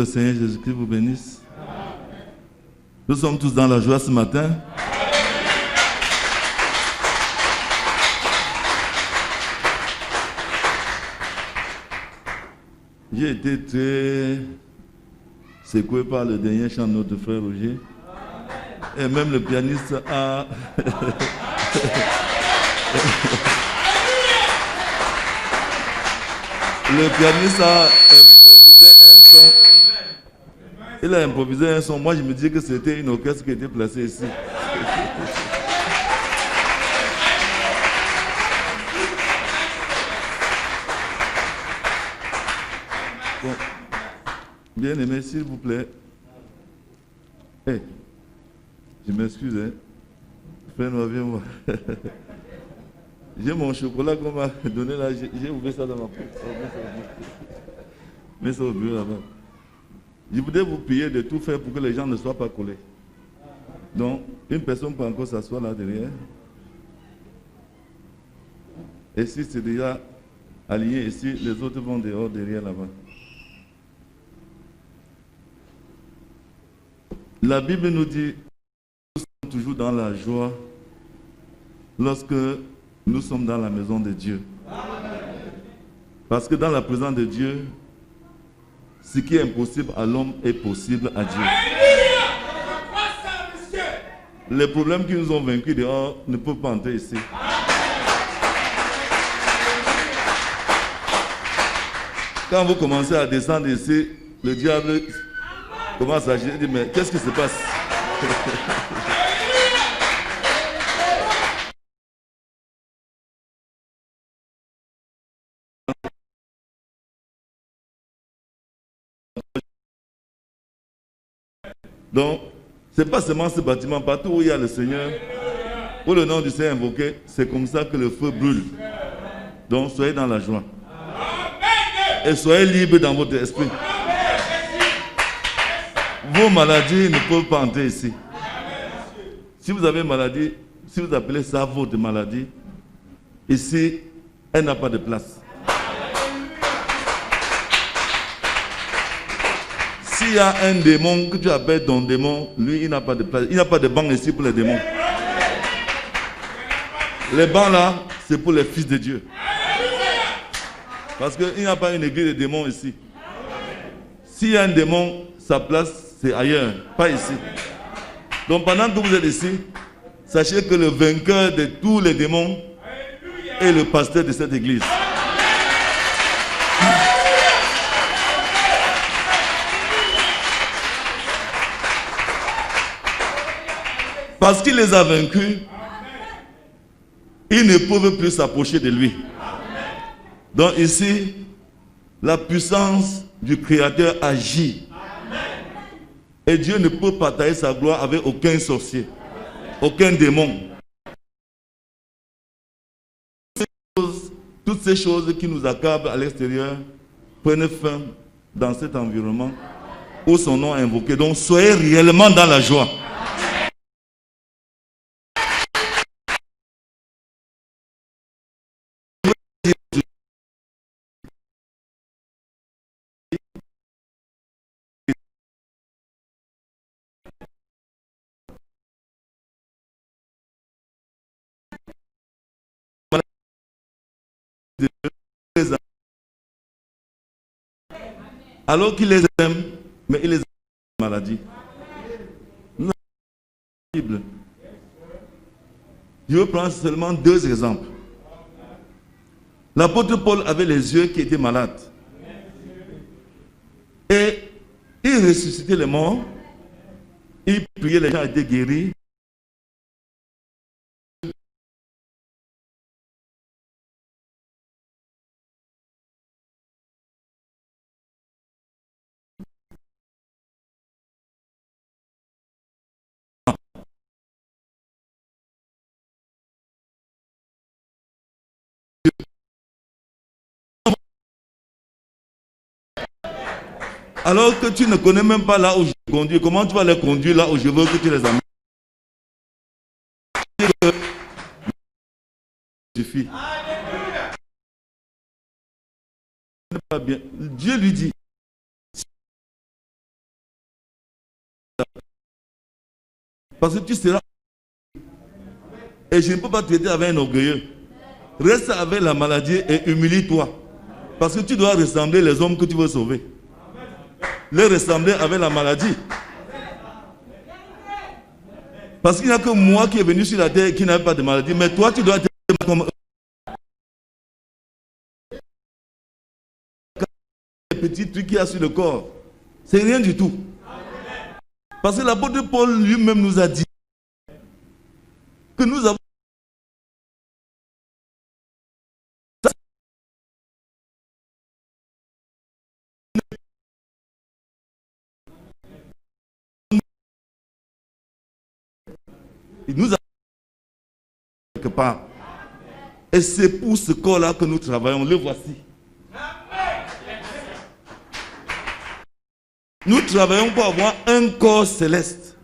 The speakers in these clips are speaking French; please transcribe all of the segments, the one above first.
Seigneur Jésus-Christ vous bénisse. Nous sommes tous dans la joie ce matin. J'ai été très secoué par le dernier chant de notre frère Roger. Et même le pianiste a... Le pianiste a improvisé un son. Il a improvisé un son. Moi, je me disais que c'était une orchestre qui était placée ici. Bon. Bien aimé, s'il vous plaît. Hey, je m'excuse, hein. Frère, viens voir. J'ai mon chocolat qu'on m'a donné là, j'ai ouvert ça dans ma poche. Mets ça au bureau là-bas. Je voudrais vous prier de tout faire pour que les gens ne soient pas collés. Donc, une personne peut encore s'asseoir là derrière. Et si c'est déjà aligné ici, les autres vont dehors, derrière là-bas. La Bible nous dit que nous sommes toujours dans la joie lorsque nous sommes dans la maison de Dieu. Parce que dans la présence de Dieu, ce qui est impossible à l'homme est possible à Dieu. Les problèmes qui nous ont vaincus dehors ne peuvent pas entrer ici. Quand vous commencez à descendre ici, le diable commence à agir et dit, mais qu'est-ce qui se passe? Donc, ce n'est pas seulement ce bâtiment, partout où il y a le Seigneur, où le nom du Seigneur est invoqué, c'est comme ça que le feu brûle. Donc, soyez dans la joie. Et soyez libres dans votre esprit. Vos maladies ne peuvent pas entrer ici. Si vous avez une maladie, si vous appelez ça votre maladie, ici, elle n'a pas de place. S'il y a un démon que tu appelles ton démon, lui, il n'a pas de place. Il n'y a pas de banc ici pour les démons. Les bancs là, c'est pour les fils de Dieu. Parce qu'il n'y a pas une église de démons ici. S'il y a un démon, sa place, c'est ailleurs, pas ici. Donc pendant que vous êtes ici, sachez que le vainqueur de tous les démons est le pasteur de cette église. Parce qu'il les a vaincus, ils ne peuvent plus s'approcher de lui. Donc ici, la puissance du Créateur agit. Et Dieu ne peut partager sa gloire avec aucun sorcier, aucun démon. Toutes ces choses qui nous accablent à l'extérieur prennent fin dans cet environnement où son nom est invoqué. Donc soyez réellement dans la joie. Alors qu'il les aime, mais il les aime la maladie. Je vais prendre seulement deux exemples. L'apôtre Paul avait les yeux qui étaient malades. Et il ressuscitait les morts. Il priait, les gens étaient guéris. Alors que tu ne connais même pas là où je conduis, comment tu vas les conduire là où je veux que tu les amènes? Suffit. Pas bien. Dieu lui dit, Parce que tu seras... Et je ne peux pas te traiter avec un orgueilleux. Reste avec la maladie et humilie-toi. Parce que tu dois ressembler les hommes que tu veux sauver. Les ressembler avec la maladie. Parce qu'il n'y a que moi qui est venu sur la terre qui n'a pas de maladie. Mais toi, tu dois être comme les petits trucs qu'il y a sur le corps. C'est rien du tout. Parce que l'apôtre Paul lui-même nous a dit que nous avons quelque part. Et c'est pour ce corps-là que nous travaillons. Le voici. Nous travaillons pour avoir un corps céleste.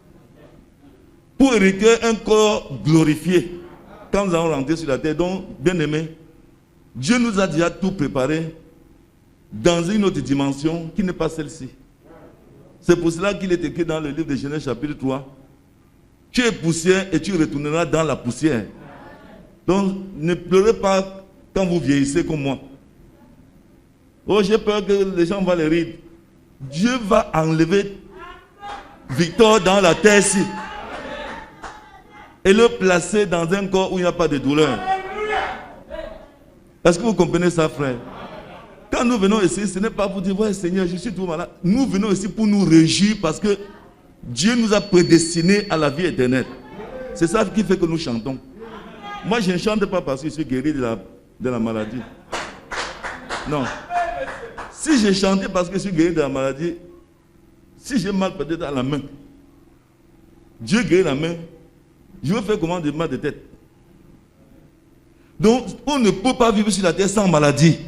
Pour hériter un corps glorifié. Quand nous allons rentrer sur la terre, donc, bien aimé, Dieu nous a déjà tout préparé dans une autre dimension qui n'est pas celle-ci. C'est pour cela qu'il est écrit dans le livre de Genèse chapitre 3. Tu es poussière et tu retourneras dans la poussière. Donc, ne pleurez pas quand vous vieillissez comme moi. Oh, j'ai peur que les gens vont les rire. Dieu va enlever Victor dans la terre ici et le placer dans un corps où il n'y a pas de douleur. Est-ce que vous comprenez ça, frère? Quand nous venons ici, ce n'est pas pour dire, ouais, Seigneur, je suis tout malade. Nous venons ici pour nous réjouir parce que Dieu nous a prédestinés à la vie éternelle. C'est ça qui fait que nous chantons. Moi, je ne chante pas parce que je suis guéri de la maladie. Non. Si je chantais parce que je suis guéri de la maladie, si j'ai mal peut-être à la main, Dieu guérit la main, je vais faire comment de mal de tête. Donc, on ne peut pas vivre sur la terre sans maladie.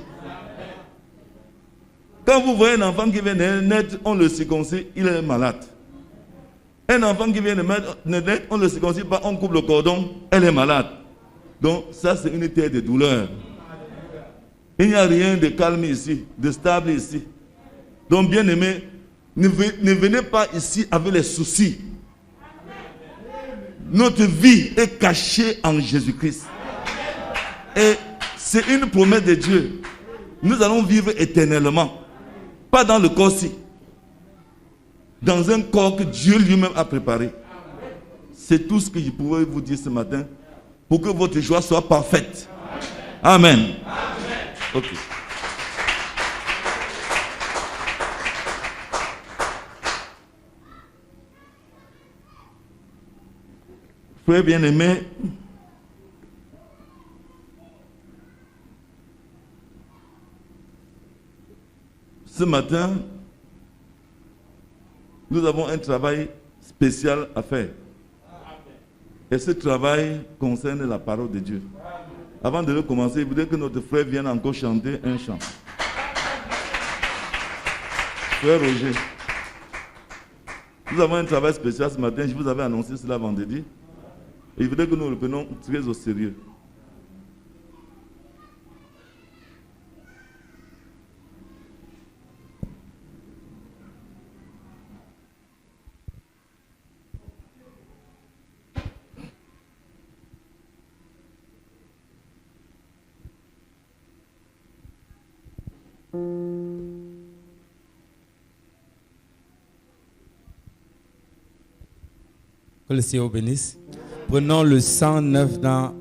Quand vous voyez un enfant qui vient de naître, on le circoncit, il est malade. Un enfant qui vient de naître, on ne le circoncit pas, on coupe le cordon, elle est malade. Donc, ça, c'est une terre de douleur. Il n'y a rien de calme ici, de stable ici. Donc, bien aimé, ne venez pas ici avec les soucis. Notre vie est cachée en Jésus-Christ. Et c'est une promesse de Dieu. Nous allons vivre éternellement. Pas dans le corps-ci. Dans un corps que Dieu lui-même a préparé. C'est tout ce que je pouvais vous dire ce matin pour que votre joie soit parfaite. Amen. Ok. Frère bien-aimé, ce matin, nous avons un travail spécial à faire. Et ce travail concerne la parole de Dieu. Avant de le commencer, je voudrais que notre frère vienne encore chanter un chant. Frère Roger, nous avons un travail spécial ce matin. Je vous avais annoncé cela vendredi. Et je voudrais que nous le prenions très au sérieux. Que le Seigneur bénisse. Prenons le 109 dans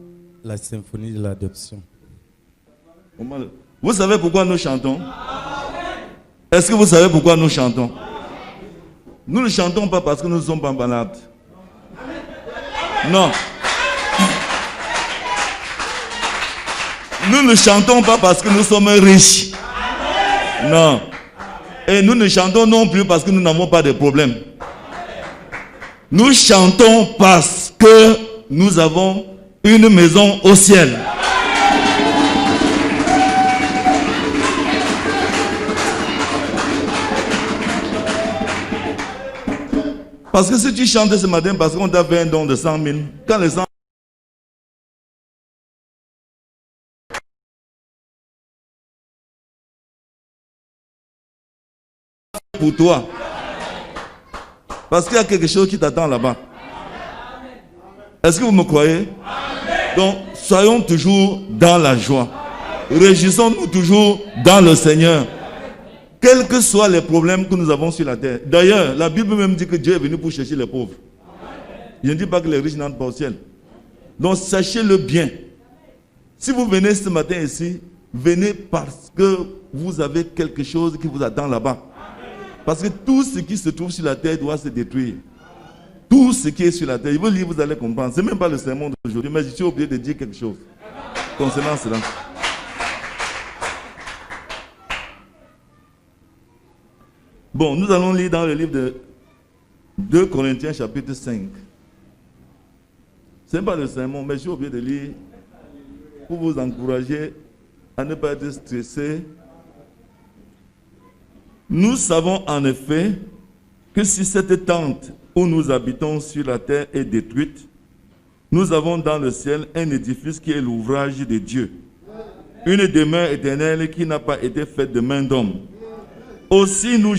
la symphonie de l'adoption. Vous savez pourquoi nous chantons? Est-ce que vous savez pourquoi nous chantons? Nous ne chantons pas parce que nous ne sommes pas malades. Non. Nous ne chantons pas parce que nous sommes riches. Non. Et nous ne chantons non plus parce que nous n'avons pas de problème. Nous chantons parce que nous avons une maison au ciel. Parce que si tu chantes ce matin parce qu'on t'a fait un don de 100 000, quand les 100 pour toi, parce qu'il y a quelque chose qui t'attend là-bas. Est-ce que vous me croyez? Amen. Donc, soyons toujours dans la joie. Réjouissons-nous toujours dans le Seigneur. Quels que soient les problèmes que nous avons sur la terre. D'ailleurs, la Bible même dit que Dieu est venu pour chercher les pauvres. Je ne dis pas que les riches n'entrent pas au ciel. Donc, sachez-le bien. Si vous venez ce matin ici, venez parce que vous avez quelque chose qui vous attend là-bas. Parce que tout ce qui se trouve sur la terre doit se détruire. Tout ce qui est sur la terre, il veut lire, vous allez comprendre. Ce n'est même pas le sermon d'aujourd'hui, mais je suis obligé de dire quelque chose concernant cela. Bon, nous allons lire dans le livre de 2 Corinthiens chapitre 5. Ce n'est pas le sermon, mais je suis obligé de lire pour vous encourager à ne pas être stressé. Nous savons en effet que si cette tente où nous habitons sur la terre est détruite, nous avons dans le ciel un édifice qui est l'ouvrage de Dieu, une demeure éternelle qui n'a pas été faite de main d'homme. Aussi nous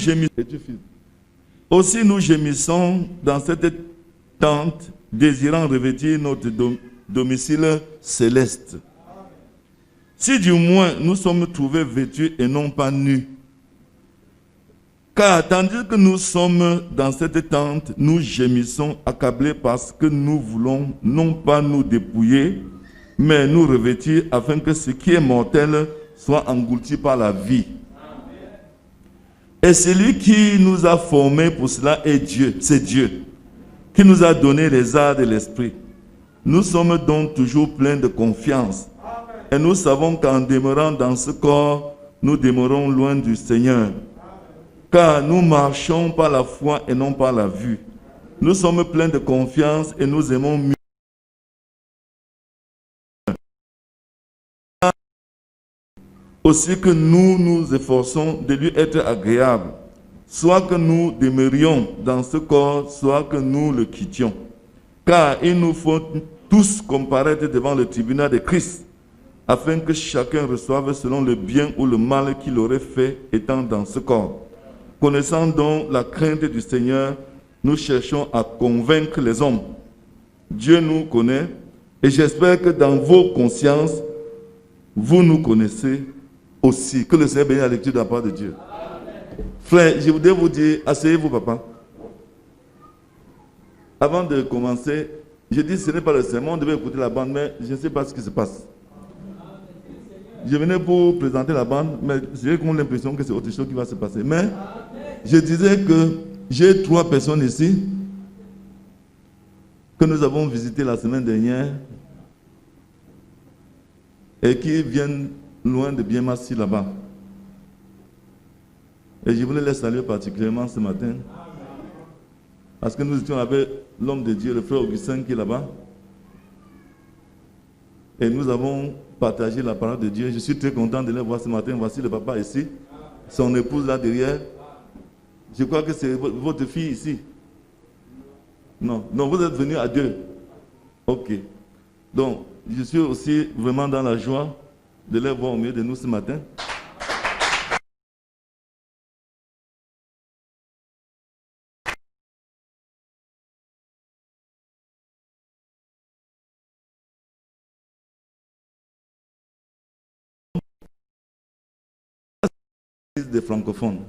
gémissons dans cette tente, désirant revêtir notre domicile céleste. Si du moins nous sommes trouvés vêtus et non pas nus. Car tandis que nous sommes dans cette tente, nous gémissons accablés parce que nous voulons non pas nous dépouiller, mais nous revêtir afin que ce qui est mortel soit englouti par la vie. Et celui qui nous a formés pour cela est Dieu, c'est Dieu, qui nous a donné les arts de l'esprit. Nous sommes donc toujours pleins de confiance. Et nous savons qu'en demeurant dans ce corps, nous demeurons loin du Seigneur. Car nous marchons par la foi et non par la vue. Nous sommes pleins de confiance et nous aimons mieux. Aussi que nous nous efforçons de lui être agréables, soit que nous demeurions dans ce corps, soit que nous le quittions. Car il nous faut tous comparaître devant le tribunal de Christ, afin que chacun reçoive selon le bien ou le mal qu'il aurait fait étant dans ce corps. Connaissant donc la crainte du Seigneur, nous cherchons à convaincre les hommes. Dieu nous connaît et j'espère que dans vos consciences, vous nous connaissez aussi. Que le Seigneur bénisse la lecture de la part de Dieu. Frère, je voudrais vous dire, asseyez-vous papa. Avant de commencer, je dis ce n'est pas le sermon, on devait écouter la bande, mais je ne sais pas ce qui se passe. Je venais pour présenter la bande, mais j'ai comme l'impression que c'est autre chose qui va se passer. Mais je disais que j'ai 3 personnes ici que nous avons visitées la semaine dernière et qui viennent loin de Biémassi là-bas. Et je voulais les saluer particulièrement ce matin parce que nous étions avec l'homme de Dieu, le frère Augustin qui est là-bas. Et nous avons partagé la parole de Dieu. Je suis très content de les voir ce matin. Voici le papa ici, son épouse là derrière. Je crois que c'est votre fille ici. Non, vous êtes venus à 2. Ok. Donc, je suis aussi vraiment dans la joie de les voir au milieu de nous ce matin. Des francophones.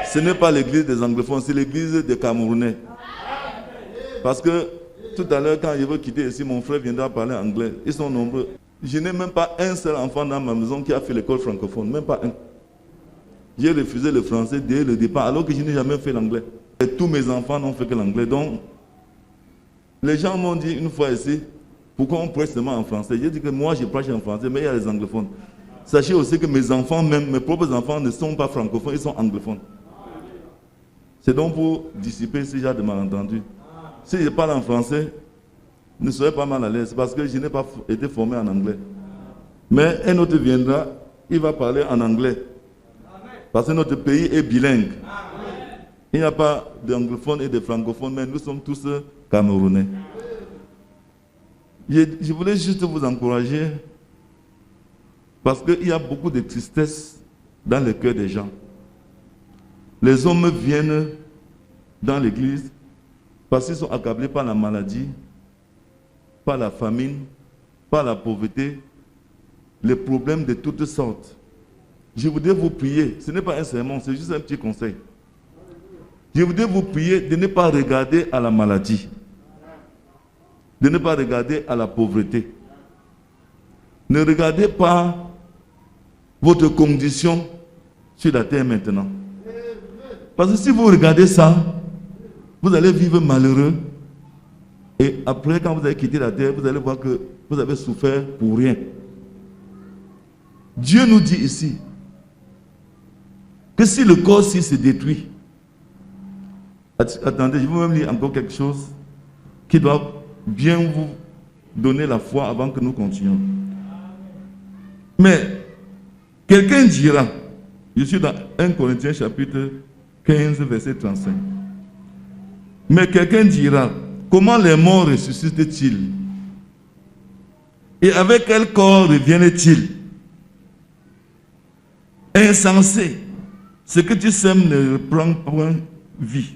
Ce n'est pas l'église des anglophones, c'est l'église des Camerounais. Parce que tout à l'heure, quand je veux quitter ici, mon frère viendra parler anglais. Ils sont nombreux. Je n'ai même pas un seul enfant dans ma maison qui a fait l'école francophone. Même pas un. J'ai refusé le français dès le départ, alors que je n'ai jamais fait l'anglais. Et tous mes enfants n'ont fait que l'anglais. Donc, les gens m'ont dit une fois ici, pourquoi on prêche seulement en français? J'ai dit que moi, je prêche en français, mais il y a les anglophones. Sachez aussi que mes enfants, même mes propres enfants, ne sont pas francophones, ils sont anglophones. C'est donc pour dissiper ce genre de malentendus. Si je parle en français, ne serez pas mal à l'aise parce que je n'ai pas été formé en anglais. Mais un autre viendra, il va parler en anglais. Parce que notre pays est bilingue. Il n'y a pas d'anglophones et de francophones, mais nous sommes tous camerounais. Je voulais juste vous encourager parce qu'il y a beaucoup de tristesse dans le cœur des gens. Les hommes viennent dans l'église parce qu'ils sont accablés par la maladie par la famine, par la pauvreté, les problèmes de toutes sortes. Je voudrais vous prier, ce n'est pas un sermon, c'est juste un petit conseil. Je voudrais vous prier de ne pas regarder à la maladie, de ne pas regarder à la pauvreté. Ne regardez pas votre condition sur la terre maintenant. Parce que si vous regardez ça, vous allez vivre malheureux. Et après, quand vous allez quitter la terre, vous allez voir que vous avez souffert pour rien. Dieu nous dit ici que si le corps-ci se détruit, attendez, je vais même lire encore quelque chose qui doit bien vous donner la foi avant que nous continuions. Mais quelqu'un dira, je suis dans 1 Corinthiens chapitre 15, verset 35. Mais quelqu'un dira, comment les morts ressuscitent-ils? Et avec quel corps reviennent-ils? Insensé, ce que tu sèmes ne reprend point vie.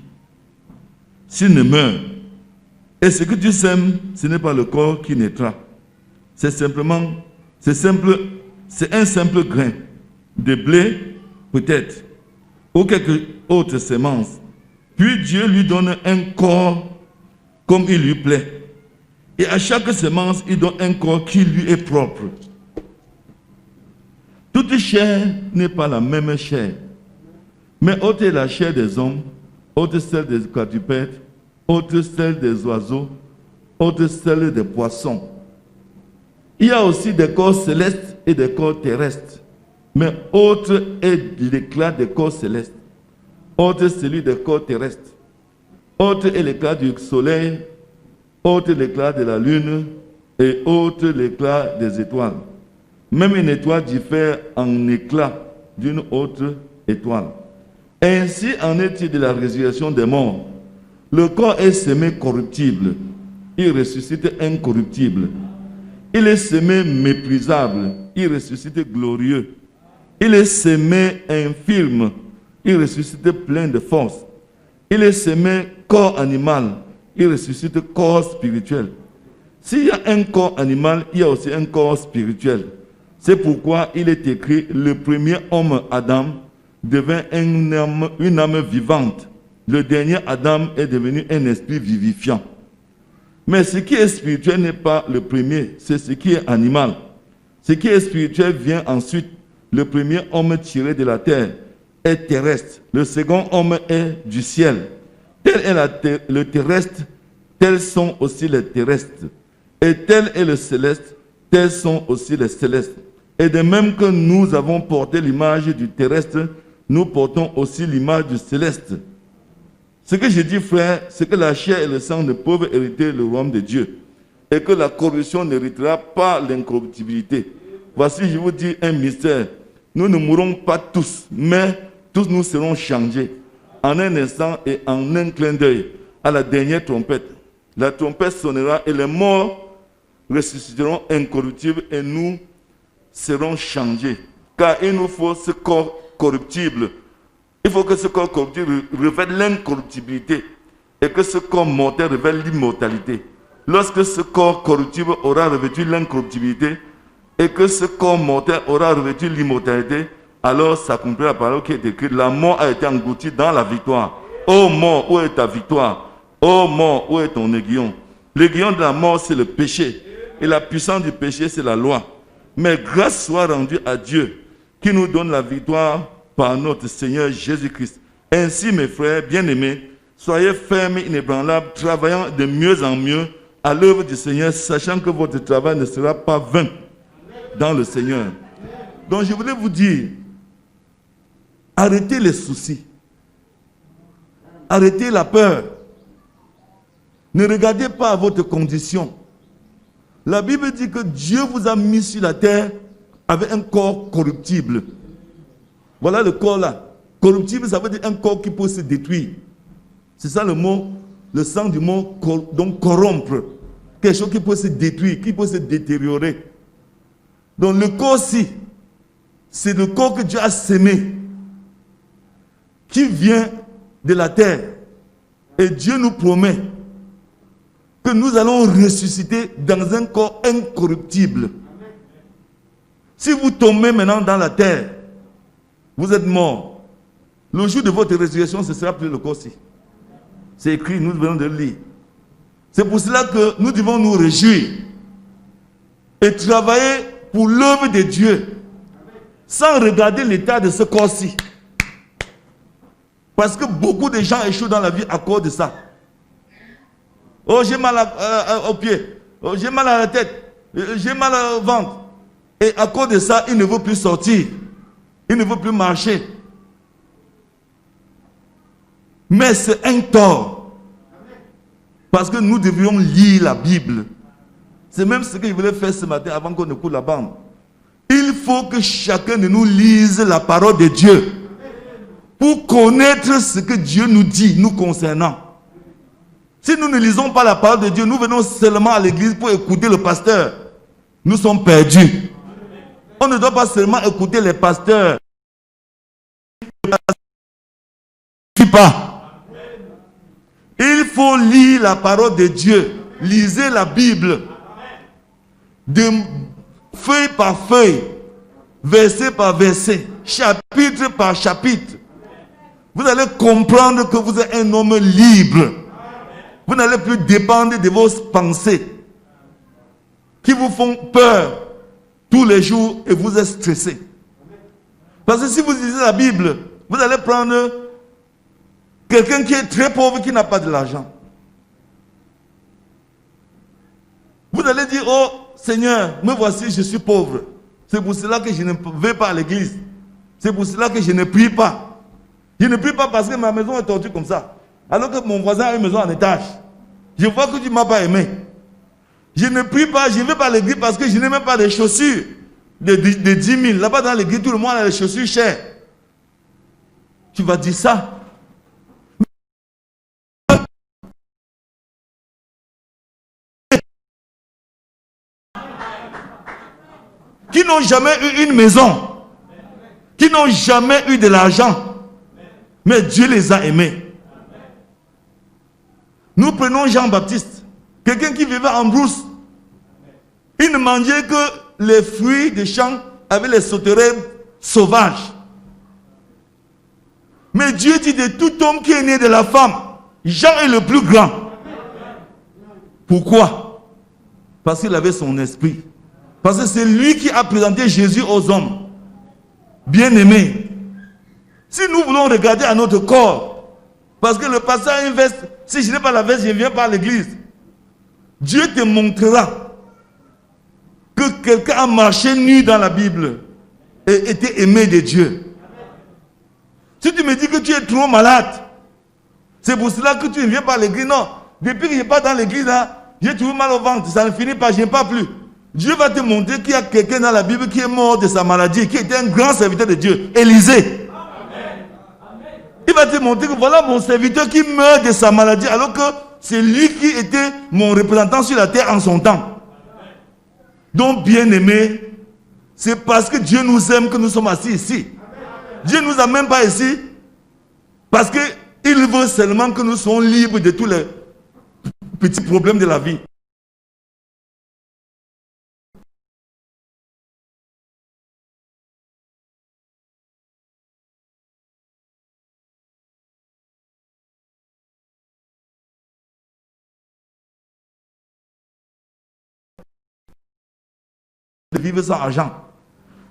S'il ne meurt, et ce que tu sèmes, ce n'est pas le corps qui naîtra. C'est un simple grain de blé, peut-être, ou quelque autre semence. Puis Dieu lui donne un corps comme il lui plaît. Et à chaque semence, il donne un corps qui lui est propre. Toute chair n'est pas la même chair. Mais autre est la chair des hommes, autre celle des quadrupèdes, autre celle des oiseaux, autre celle des poissons. Il y a aussi des corps célestes et des corps terrestres. Mais autre est l'éclat des corps célestes, autre celui des corps terrestres, autre est l'éclat du soleil, autre l'éclat de la lune et autre l'éclat des étoiles. Même une étoile diffère en éclat d'une autre étoile. Ainsi en est-il de la résurrection des morts. Le corps est semé corruptible, il ressuscite incorruptible. Il est semé méprisable, il ressuscite glorieux. Il est semé infirme, il ressuscite plein de force. Il est semé corps animal, il ressuscite corps spirituel. S'il y a un corps animal, il y a aussi un corps spirituel. C'est pourquoi il est écrit, le premier homme, Adam, devint une âme vivante. Le dernier Adam est devenu un esprit vivifiant. Mais ce qui est spirituel n'est pas le premier, c'est ce qui est animal. Ce qui est spirituel vient ensuite. Le premier homme tiré de la terre est terrestre. Le second homme est du ciel. Tel est le terrestre, tels sont aussi les terrestres. Et tel est le céleste, tels sont aussi les célestes. Et de même que nous avons porté l'image du terrestre, nous portons aussi l'image du céleste. Ce que je dis, frère, c'est que la chair et le sang ne peuvent hériter le royaume de Dieu. Et que la corruption n'héritera pas l'incorruptibilité. Voici, je vous dis un mystère. Nous ne mourrons pas tous, mais tous nous serons changés. En un instant et en un clin d'œil, à la dernière trompette. La trompette sonnera et les morts ressusciteront incorruptibles et nous serons changés. Car il nous faut ce corps corruptible. Il faut que ce corps corruptible révèle l'incorruptibilité et que ce corps mortel révèle l'immortalité. Lorsque ce corps corruptible aura revêtu l'incorruptibilité et que ce corps mortel aura revêtu l'immortalité, alors s'accomplira la parole qui est écrite. La mort a été engloutie dans la victoire. Ô mort, où est ta victoire? Ô mort, où est ton aiguillon? L'aiguillon de la mort, c'est le péché. Et la puissance du péché, c'est la loi. Mais grâce soit rendue à Dieu qui nous donne la victoire par notre Seigneur Jésus-Christ. Ainsi, mes frères bien-aimés, soyez fermes, inébranlables, travaillant de mieux en mieux à l'œuvre du Seigneur, sachant que votre travail ne sera pas vain dans le Seigneur. Donc je voulais vous dire, arrêtez les soucis. Arrêtez la peur. Ne regardez pas à votre condition. La Bible dit que Dieu vous a mis sur la terre avec un corps corruptible. Voilà le corps là. Corruptible, ça veut dire un corps qui peut se détruire. C'est ça le mot, le sens du mot, donc corrompre. Quelque chose qui peut se détruire, qui peut se détériorer. Donc le corps-ci, c'est le corps que Dieu a sémé, qui vient de la terre. Et Dieu nous promet que nous allons ressusciter dans un corps incorruptible. Si vous tombez maintenant dans la terre, vous êtes mort. Le jour de votre résurrection, ce sera plus le corps-ci. C'est écrit, nous venons de le lire. C'est pour cela que nous devons nous réjouir et travailler pour l'œuvre de Dieu sans regarder l'état de ce corps-ci. Parce que beaucoup de gens échouent dans la vie à cause de ça. Oh, j'ai mal aux pieds. Oh, j'ai mal à la tête. J'ai mal au ventre. Et à cause de ça, il ne veut plus sortir. Il ne veut plus marcher. Mais c'est un tort. Parce que nous devrions lire la Bible. C'est même ce que je voulais faire ce matin avant qu'on écoute la bande. Il faut que chacun de nous lise la parole de Dieu pour connaître ce que Dieu nous dit, nous concernant. Si nous ne lisons pas la parole de Dieu, nous venons seulement à l'église pour écouter le pasteur. Nous sommes perdus. On ne doit pas seulement écouter les pasteurs. Il faut lire la parole de Dieu. Lisez la Bible. De feuille par feuille. Verset par verset. Chapitre par chapitre. Vous allez comprendre que vous êtes un homme libre. Vous n'allez plus dépendre de vos pensées qui vous font peur tous les jours et vous êtes stressé. Parce que si vous lisez la Bible, vous allez prendre quelqu'un qui est très pauvre, qui n'a pas de l'argent. Vous allez dire, oh Seigneur, me voici, je suis pauvre. C'est pour cela que je ne vais pas à l'église. C'est pour cela que je ne prie pas. Je ne prie pas parce que ma maison est tordue comme ça. Alors que mon voisin a une maison en étage. Je vois que tu ne m'as pas aimé. Je ne prie pas, je ne vais pas à l'église parce que je n'ai même pas de chaussures de 10 000. Là-bas dans l'église, tout le monde a des chaussures chères. Tu vas dire ça. Qui n'ont jamais eu une maison, qui n'ont jamais eu de l'argent, mais Dieu les a aimés. Nous prenons Jean-Baptiste, quelqu'un qui vivait en brousse. Il ne mangeait que les fruits des champs avec les sauterelles sauvages. Mais Dieu dit de tout homme qui est né de la femme, Jean est le plus grand. Pourquoi? Parce qu'il avait son esprit. Parce que c'est lui qui a présenté Jésus aux hommes. Bien-aimés, si nous voulons regarder à notre corps, parce que le pasteur a une veste, si je n'ai pas la veste, je ne viens pas à l'église. Dieu te montrera que quelqu'un a marché nu dans la Bible et été aimé de Dieu. Si tu me dis que tu es trop malade, c'est pour cela que tu ne viens pas à l'église. Non, depuis que je ne vais pas dans l'église, là, j'ai toujours mal au ventre, ça ne finit pas, je n'aime pas plus. Dieu va te montrer qu'il y a quelqu'un dans la Bible qui est mort de sa maladie, qui était un grand serviteur de Dieu, Élisée. Il va te montrer que voilà mon serviteur qui meurt de sa maladie, alors que c'est lui qui était mon représentant sur la terre en son temps. Donc, bien aimé, c'est parce que Dieu nous aime que nous sommes assis ici. Dieu ne nous a même pas ici parce qu'il veut seulement que nous soyons libres de tous les petits problèmes de la vie. De vivre sans argent.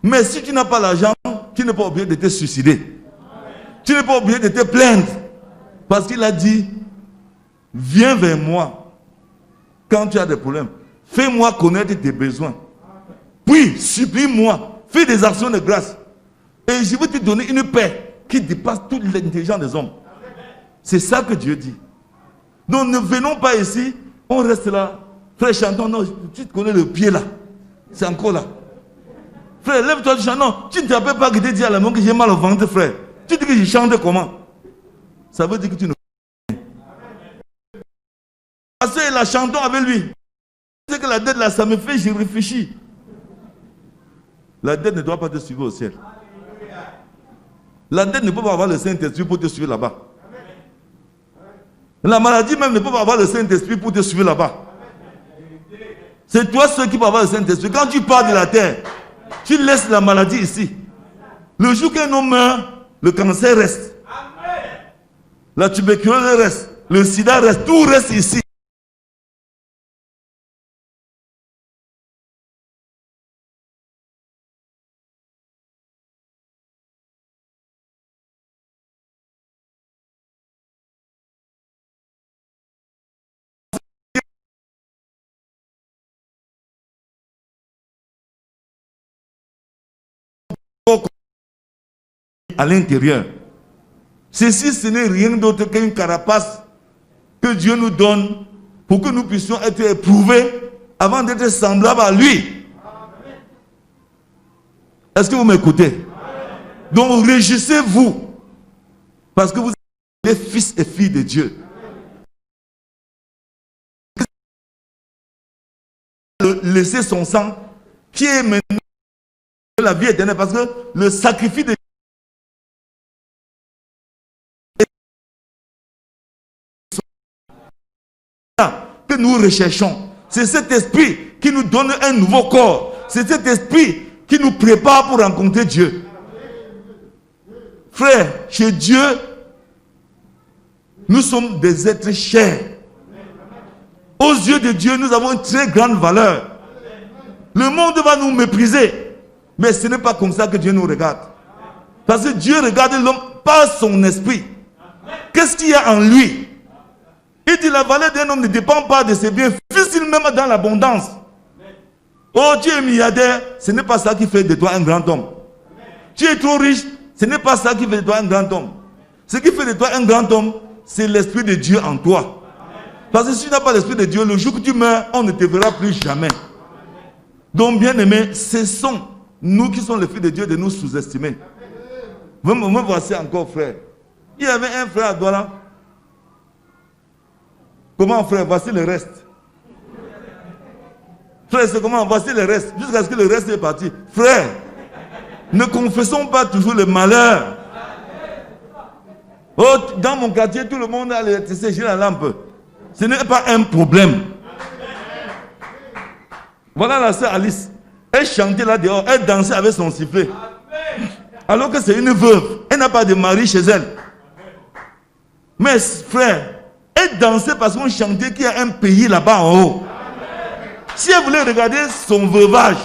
Mais si tu n'as pas l'argent, tu n'es pas obligé de te suicider. Tu n'es pas obligé de te plaindre. Parce qu'il a dit, viens vers moi quand tu as des problèmes. Fais-moi connaître tes besoins. Puis, supplie-moi. Fais des actions de grâce. Et je vais te donner une paix qui dépasse toute l'intelligence des hommes. C'est ça que Dieu dit. Donc ne venons pas ici, on reste là. Frère, chantons, non, tu te connais le pied là. C'est encore là. Frère, lève-toi du chant. Non, tu ne te rappelles pas que tu dis à la main que j'ai mal au ventre, frère. Tu dis que je chante comment? Ça veut dire que tu ne... Parce que la chantons avec lui. C'est que la dette là, ça me fait, je réfléchis. La dette ne doit pas te suivre au ciel. La dette ne peut pas avoir le Saint-Esprit pour te suivre là-bas. La maladie même ne peut pas avoir le Saint-Esprit pour te suivre là-bas. C'est toi seul qui peux avoir le Saint-Esprit. Quand tu pars de la terre, tu laisses la maladie ici. Le jour qu'un homme meurt, le cancer reste. La tuberculose reste. Le sida reste. Tout reste ici. À l'intérieur. Ceci, ce n'est rien d'autre qu'une carapace que Dieu nous donne pour que nous puissions être éprouvés avant d'être semblables à lui. Est-ce que vous m'écoutez? Donc réjouissez-vous parce que vous êtes fils et filles de Dieu. Laissez son sang qui est maintenant la vie éternelle, parce que le sacrifice de que nous recherchons, c'est cet esprit qui nous donne un nouveau corps, c'est cet esprit qui nous prépare pour rencontrer Dieu. Frère, chez Dieu, nous sommes des êtres chers. Aux yeux de Dieu, nous avons une très grande valeur. Le monde va nous mépriser, mais ce n'est pas comme ça que Dieu nous regarde. Parce que Dieu regarde l'homme par son esprit. Qu'est-ce qu'il y a en lui? Il dit la valeur d'un homme ne dépend pas de ses biens, fût-il même dans l'abondance. Oh, tu es milliardaire, ce n'est pas ça qui fait de toi un grand homme. Tu es trop riche, ce n'est pas ça qui fait de toi un grand homme. Ce qui fait de toi un grand homme, c'est l'esprit de Dieu en toi. Parce que si tu n'as pas l'esprit de Dieu, le jour que tu meurs, on ne te verra plus jamais. Donc, bien aimé, ce sont nous qui sommes les fils de Dieu de nous sous-estimer. Me voici encore, frère. Il y avait un frère à Douala. Comment, frère? Voici le reste. Frère, c'est comment? Voici le reste. Jusqu'à ce que le reste est parti. Frère, ne confessons pas toujours le malheur. Oh, dans mon quartier, tout le monde a l'électricité, j'ai la lampe. Ce n'est pas un problème. Voilà la sœur Alice. Elle chantait là dehors, elle dansait avec son sifflet. Alors que c'est une veuve. Elle n'a pas de mari chez elle. Mais frère, elle dansait parce qu'on chantait qu'il y a un pays là-bas en haut. Si elle voulait regarder son veuvage,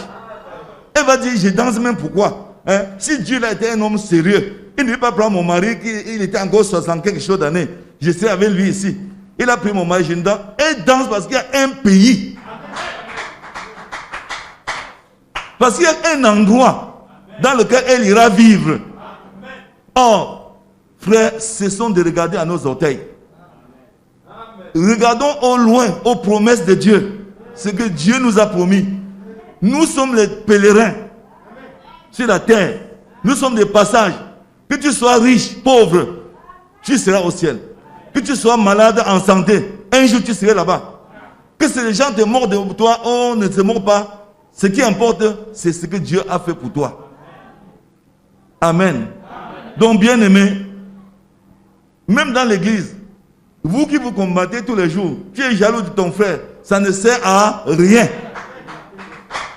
elle va dire, je danse même pourquoi. Hein? Si Dieu a été un homme sérieux, il ne veut pas prendre mon mari, il était encore 60 quelque chose d'années. Je suis avec lui ici. Il a pris mon mari, je danse. Elle danse parce qu'il y a un pays. Parce qu'il y a un endroit dans lequel elle ira vivre. Or, frère, cessons de regarder à nos orteils. Regardons au loin, aux promesses de Dieu. Ce que Dieu nous a promis. Nous sommes les pèlerins sur la terre. Nous sommes des passages. Que tu sois riche, pauvre, tu seras au ciel. Que tu sois malade, en santé, un jour tu seras là-bas. Que si les gens te mordent de toi, on ne te mord pas. Ce qui importe, c'est ce que Dieu a fait pour toi. Amen. Donc, bien aimé, même dans l'église, vous qui vous combattez tous les jours, tu es jaloux de ton frère, ça ne sert à rien.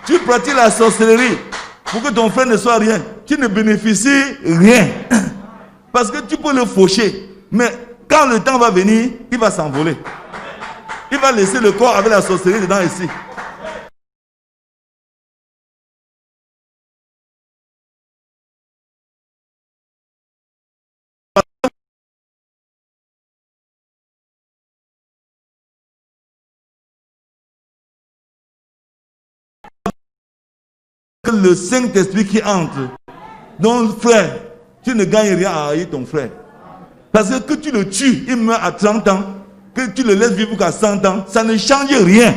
Tu pratiques la sorcellerie pour que ton frère ne soit rien. Tu ne bénéficies rien. Parce que tu peux le faucher. Mais quand le temps va venir, il va s'envoler. Il va laisser le corps avec la sorcellerie dedans ici. Le Saint-Esprit qui entre. Donc frère, tu ne gagnes rien à haïr ton frère. Parce que tu le tues, il meurt à 30 ans, que tu le laisses vivre jusqu'à 100 ans, ça ne change rien.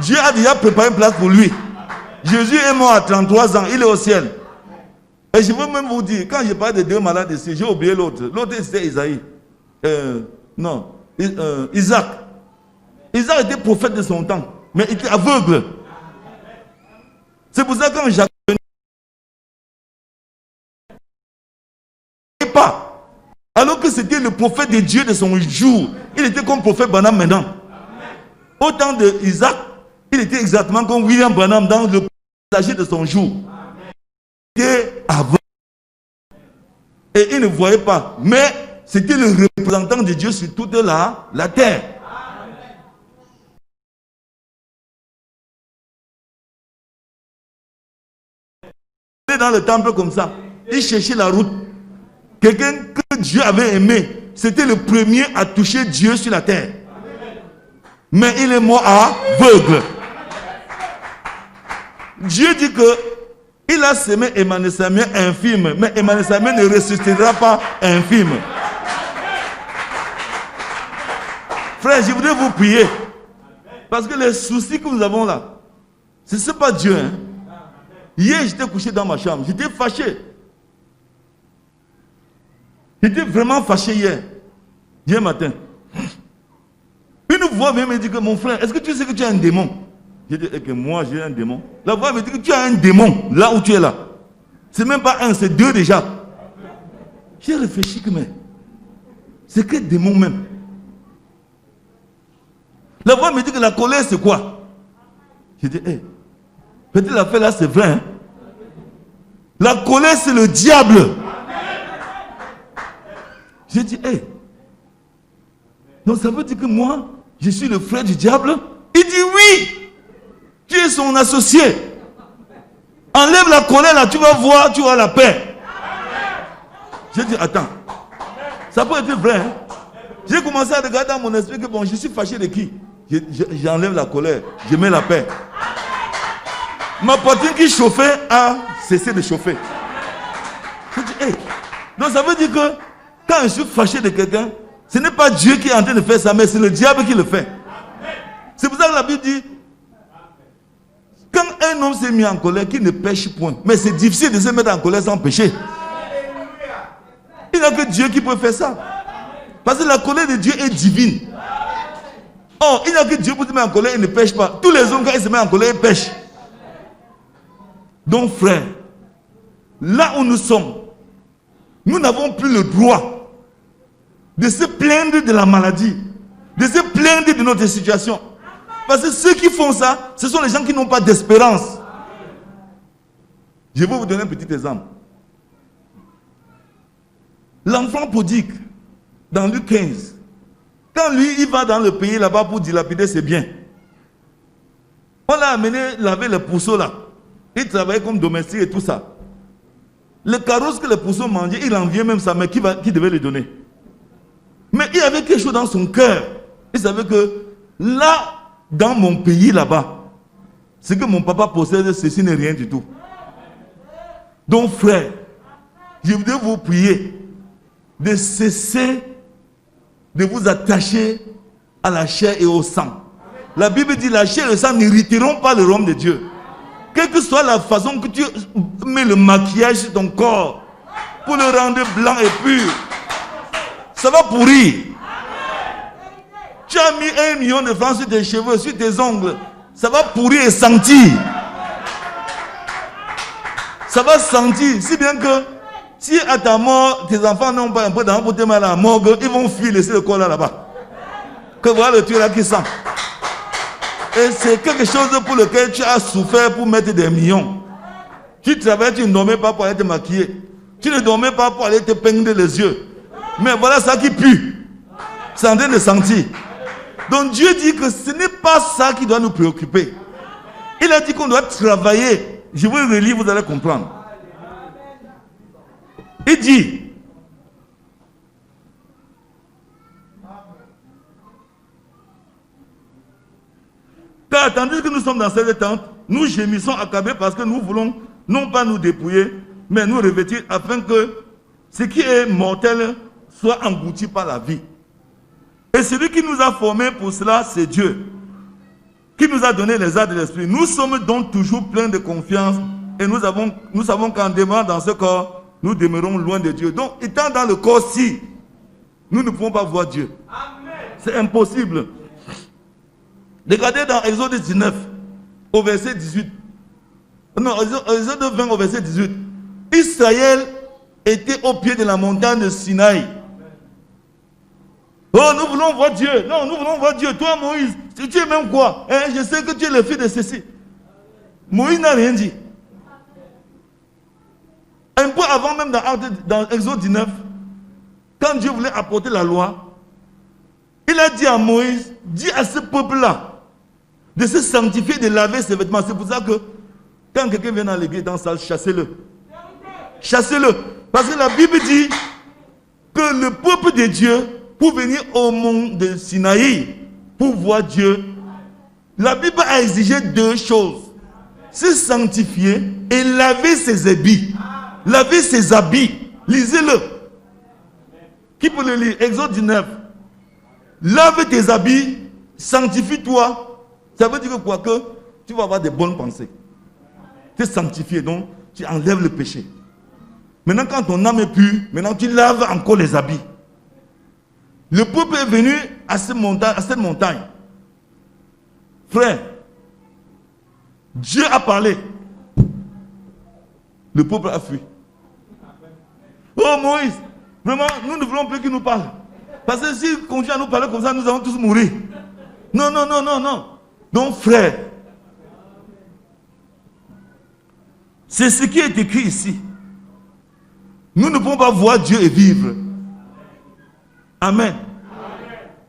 Dieu a déjà préparé une place pour lui. Jésus est mort à 33 ans, il est au ciel. Et je veux même vous dire, quand je parle de deux malades ici, j'ai oublié l'autre. L'autre c'était Isaïe. Isaac. Isaac était prophète de son temps, mais il était aveugle. C'est pour ça que quand Jacques pas, alors que c'était le prophète de Dieu de son jour, il était comme prophète Branham maintenant. Au temps d'Isaac, Il était exactement comme William Branham dans le passage de son jour. Il était aveugle. Et il ne voyait pas. Mais c'était le représentant de Dieu sur toute la terre. Il était dans le temple comme ça. Il cherchait la route. Quelqu'un que Dieu avait aimé. C'était le premier à toucher Dieu sur la terre. Mais il est mort aveugle. Dieu dit que il a semé Emmanuel Samuel infirme, mais Emmanuel Samuel ne ressuscitera pas infirme. Frère, je voudrais vous prier. Parce que les soucis que nous avons là, ce n'est pas Dieu. Hein? Hier, j'étais couché dans ma chambre. J'étais fâché. J'étais vraiment fâché hier matin. Une voix vient me dire que mon frère, est-ce que tu sais que tu as un démon? J'ai dit que moi j'ai un démon. La voix me dit que tu as un démon là où tu es là. C'est même pas un, c'est deux déjà. J'ai réfléchi que mais c'est quel démon même? La voix me dit que la colère c'est quoi? J'ai dit, peut-être l'affaire là c'est vrai. Hein? La colère c'est le diable. J'ai dit, donc ça veut dire que moi, je suis le frère du diable? Il dit oui. Tu es son associé. Enlève la colère là, tu vas voir, tu auras la paix. J'ai dit, attends, ça peut être vrai. Hein? J'ai commencé à regarder dans mon esprit que bon, je suis fâché de qui? J'enlève la colère, je mets la paix. Ma poitrine qui chauffait a cessé de chauffer. J'ai dit, donc ça veut dire que quand je suis fâché de quelqu'un, ce n'est pas Dieu qui est en train de faire ça, mais c'est le diable qui le fait. C'est pour ça que la Bible dit, quand un homme s'est mis en colère, qu'il ne pêche point. Mais c'est difficile de se mettre en colère sans pécher. Il n'y a que Dieu qui peut faire ça. Parce que la colère de Dieu est divine. Oh, il n'y a que Dieu pour se mettre en colère, il ne pêche pas. Tous les hommes, quand ils se mettent en colère, ils pêchent. Donc, frère, là où nous sommes, nous n'avons plus le droit de se plaindre de la maladie, de se plaindre de notre situation. Parce que ceux qui font ça, ce sont les gens qui n'ont pas d'espérance. Je vais vous donner un petit exemple. L'enfant prodigue, dans Luc 15, quand lui, il va dans le pays là-bas pour dilapider ses biens, on l'a amené laver les pourceaux là. Il travaillait comme domestique et tout ça. Le carrosse que les pourceaux mangeaient, il enviait même sa mère qui devait le donner. Mais il y avait quelque chose dans son cœur. Il savait que là, dans mon pays là-bas, ce que mon papa possède, ceci n'est rien du tout. Donc frère, je voudrais vous prier de cesser de vous attacher à la chair et au sang. La Bible dit la chair et le sang n'irriteront pas le royaume de Dieu. Quelle que soit la façon que tu mets le maquillage sur ton corps pour le rendre blanc et pur, ça va pourrir. Tu as mis 1 million de francs sur tes cheveux, sur tes ongles, ça va pourrir et sentir. Ça va sentir, si bien que si à ta mort, tes enfants n'ont pas un peu d'argent pour te mettre à la morgue, ils vont fuir, laisser le corps là-bas. Que voilà le tueur là qui sent. Et c'est quelque chose pour lequel tu as souffert pour mettre des millions. Tu travaillais, tu ne dormais pas pour aller te maquiller. Tu ne dormais pas pour aller te peindre les yeux. Mais voilà ça qui pue. C'est en train de sentir. Donc Dieu dit que ce n'est pas ça qui doit nous préoccuper. Il a dit qu'on doit travailler. Je vous le relis, vous allez comprendre. Il dit, car tandis que nous sommes dans cette tente, nous gémissons accablés parce que nous voulons non pas nous dépouiller, mais nous revêtir afin que ce qui est mortel soit englouti par la vie. Et celui qui nous a formés pour cela, c'est Dieu, qui nous a donné les arts de l'esprit. Nous sommes donc toujours pleins de confiance et nous savons qu'en demeurant dans ce corps, nous demeurons loin de Dieu. Donc, étant dans le corps-ci, nous ne pouvons pas voir Dieu. C'est impossible. Regardez dans Exode 19, au verset 18. Non, Exode 20, au verset 18. Israël était au pied de la montagne de Sinaï. Oh, nous voulons voir Dieu. Non, nous voulons voir Dieu. Toi, Moïse, tu es même quoi? Je sais que tu es le fils de ceci. Moïse n'a rien dit. Un peu avant même dans Exode 19, quand Dieu voulait apporter la loi, il a dit à Moïse, dis à ce peuple-là de se sanctifier, de laver ses vêtements. C'est pour ça que quand quelqu'un vient dans l'église, dans la salle, chassez-le. Chassez-le. Parce que la Bible dit que le peuple de Dieu, pour venir au mont de Sinaï, pour voir Dieu, la Bible a exigé deux choses. Se sanctifier et laver ses habits. Laver ses habits. Lisez-le. Qui peut le lire? Exode 19. Lave tes habits, sanctifie-toi. Ça veut dire quoi? Que tu vas avoir des bonnes pensées. Tu es sanctifié, donc tu enlèves le péché. Maintenant, quand ton âme est pure, maintenant tu laves encore les habits. Le peuple est venu à cette montagne. Frère, Dieu a parlé. Le peuple a fui. Oh Moïse, vraiment, nous ne voulons plus qu'il nous parle. Parce que s'il continue à nous parler comme ça, nous allons tous mourir. Non, non, non, non, non. Donc frère, c'est ce qui est écrit ici. Nous ne pouvons pas voir Dieu et vivre. Amen.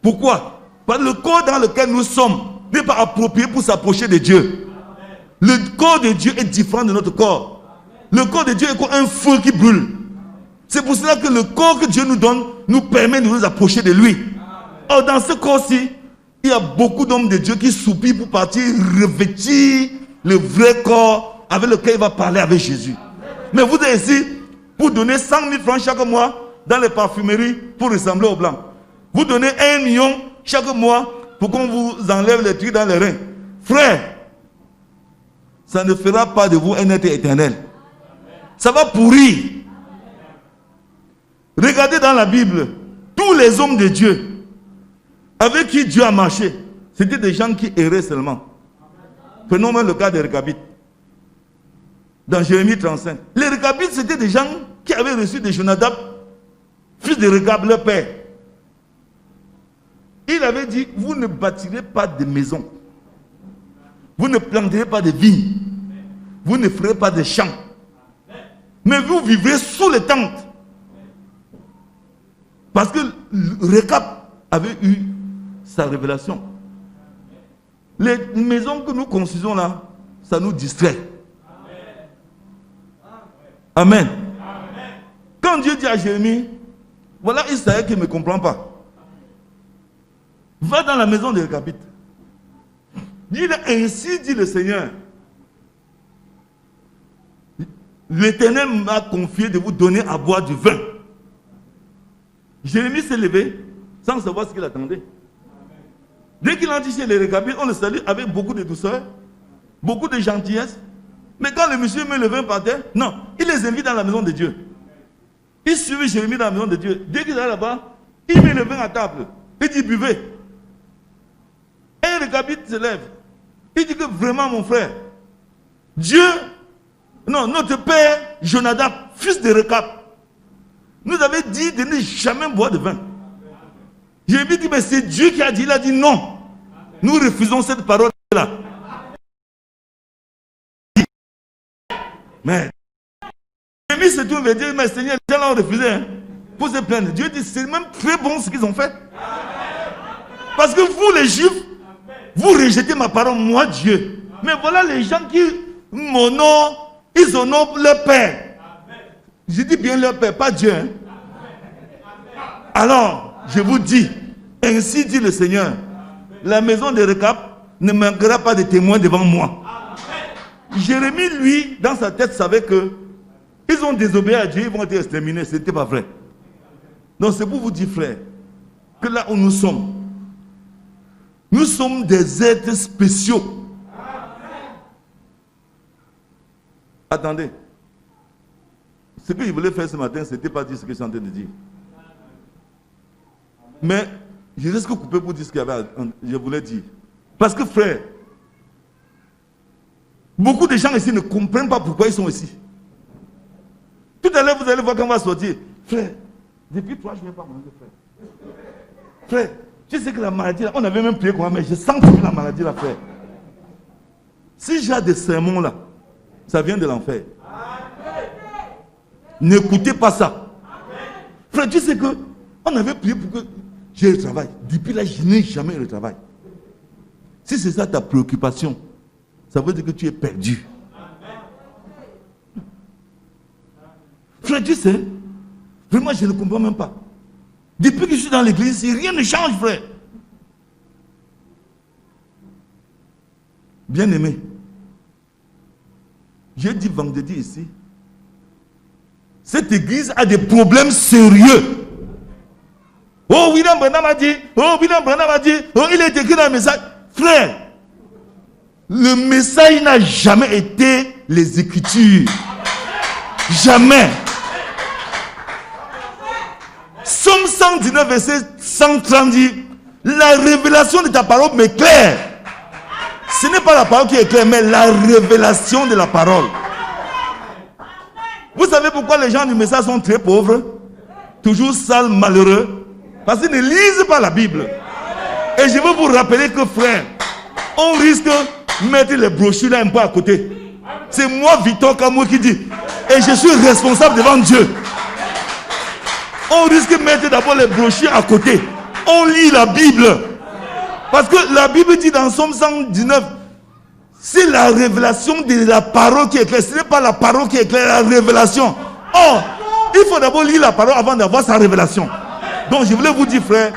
Pourquoi? Parce que le corps dans lequel nous sommes n'est pas approprié pour s'approcher de Dieu. Le corps de Dieu est différent de notre corps. Le corps de Dieu est comme un feu qui brûle. C'est pour cela que le corps que Dieu nous donne nous permet de nous approcher de lui. Or, dans ce corps-ci, il y a beaucoup d'hommes de Dieu qui soupirent pour partir revêtir le vrai corps avec lequel il va parler avec Jésus. Mais vous êtes ici pour donner 100 000 francs chaque mois dans les parfumeries pour ressembler aux blancs. Vous donnez 1 million chaque mois pour qu'on vous enlève les trucs dans les reins. Frère, ça ne fera pas de vous un être éternel. Ça va pourrir. Regardez dans la Bible, tous les hommes de Dieu avec qui Dieu a marché, c'était des gens qui erraient seulement. Prenons même le cas des Rechabites. Dans Jérémie 35. Les Rechabites, c'était des gens qui avaient reçu de Jonadab, fils de Rechab, leur père. Il avait dit, vous ne bâtirez pas de maisons. Vous ne planterez pas de vignes. Vous ne ferez pas de champs. Mais vous vivrez sous les tentes. Parce que Rechab avait eu sa révélation. Les maisons que nous construisons là, ça nous distrait. Amen. Quand Dieu dit à Jérémie, voilà Israël qui ne me comprend pas. Va dans la maison des Rechabites. Dis-le, ainsi dit le Seigneur. L'Éternel m'a confié de vous donner à boire du vin. Jérémie s'est levé sans savoir ce qu'il attendait. Dès qu'il a dit chez les Rechabites, on le salue avec beaucoup de douceur, beaucoup de gentillesse. Mais quand le monsieur met le vin par terre, non, il les invite dans la maison de Dieu. Il suit Jérémie dans la maison de Dieu. Dès qu'il est là-bas, il met le vin à table. Il dit buvez. Et le Rechabite se lève. Il dit que vraiment mon frère, Dieu, non, notre père Jonadab, fils de Rechab, nous avait dit de ne jamais boire de vin. Jérémie dit mais c'est Dieu qui a dit. Il a dit non. Nous refusons cette parole-là. Mais Jérémie se tourne et dit mais Seigneur, les gens l'ont refusé pour se plaindre. Dieu dit c'est même très bon ce qu'ils ont fait. Parce que vous les Juifs, vous rejetez ma parole, moi Dieu. Mais voilà les gens qui m'honorent, ils honorent leur père. Je dis bien leur père, pas Dieu. Hein? Alors, je vous dis, ainsi dit le Seigneur, la maison de Rechab ne manquera pas de témoins devant moi. Jérémie, lui, dans sa tête, savait que ils ont désobéi à Dieu, ils vont être exterminés. Ce n'était pas vrai. Donc c'est pour vous dire, frère, que là où nous sommes des êtres spéciaux. Attendez. Ce que je voulais faire ce matin, ce n'était pas dire ce que je suis en train de dire. Mais je risque de couper pour dire ce que je voulais dire. Parce que frère, beaucoup de gens ici ne comprennent pas pourquoi ils sont ici. Tout à l'heure, vous allez voir quand on va sortir. Frère, depuis 3 jours, je ne vais pas manger, frère. Frère, tu sais que la maladie, là, on avait même prié quoi, mais je sens que la maladie, là, frère. Si j'ai des sermons, là, ça vient de l'enfer. N'écoutez pas ça. Frère, tu sais que on avait prié pour que j'ai le travail. Depuis là, je n'ai jamais eu le travail. Si c'est ça ta préoccupation, ça veut dire que tu es perdu. Frère, tu sais, vraiment, je ne comprends même pas. Depuis que je suis dans l'église, rien ne change, frère. Bien-aimé, j'ai dit vendredi ici, cette église a des problèmes sérieux. Oh, William Branham a dit, oh, William Branham a dit, oh, il est écrit dans le message. Frère, le message n'a jamais été les Écritures. Jamais. Somme 119, verset 130 dit, la révélation de ta parole m'éclaire. Ce n'est pas la parole qui est claire, mais la révélation de la parole. Vous savez pourquoi les gens du message sont très pauvres, toujours sales, malheureux? Parce qu'ils ne lisent pas la Bible. Et je veux vous rappeler que, frère, on risque de mettre les brochures là un peu à côté. C'est moi, Victor Kamou, qui dit. Et je suis responsable devant Dieu. On risque de mettre d'abord les brochures à côté. On lit la Bible. Parce que la Bible dit dans Somme 119, c'est la révélation de la parole qui est claire. Ce n'est pas la parole qui est claire, la révélation. Oh, il faut d'abord lire la parole avant d'avoir sa révélation. Donc je voulais vous dire, frère,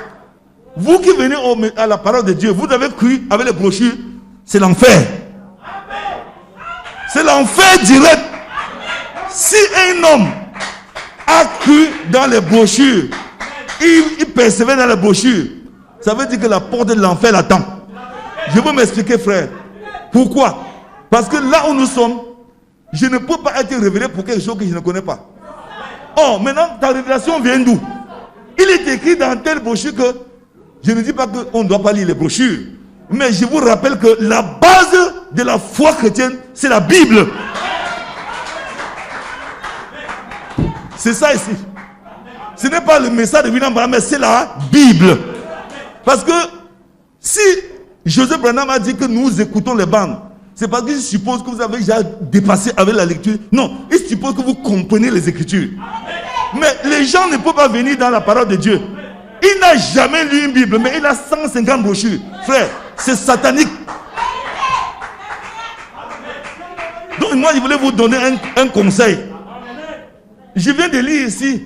vous qui venez à la parole de Dieu, vous avez cru avec les brochures, c'est l'enfer. C'est l'enfer direct. Si un homme a cru dans les brochures, il persévère dans les brochures, ça veut dire que la porte de l'enfer l'attend. Je veux m'expliquer, frère. Pourquoi? Parce que là où nous sommes, je ne peux pas être révélé pour quelque chose que je ne connais pas. Oh, maintenant, ta révélation vient d'où? Il est écrit dans telle brochure que, je ne dis pas qu'on ne doit pas lire les brochures, mais je vous rappelle que la base de la foi chrétienne, c'est la Bible. C'est ça ici. Ce n'est pas le message de William Branham, mais c'est la Bible. Parce que si Joseph Branham a dit que nous écoutons les bandes, c'est parce qu'il suppose que vous avez déjà dépassé avec la lecture. Non, il suppose que vous comprenez les Écritures. Mais les gens ne peuvent pas venir dans la parole de Dieu. Il n'a jamais lu une Bible, mais il a 150 brochures. Frère, c'est satanique. Donc moi, je voulais vous donner un conseil. Je viens de lire ici.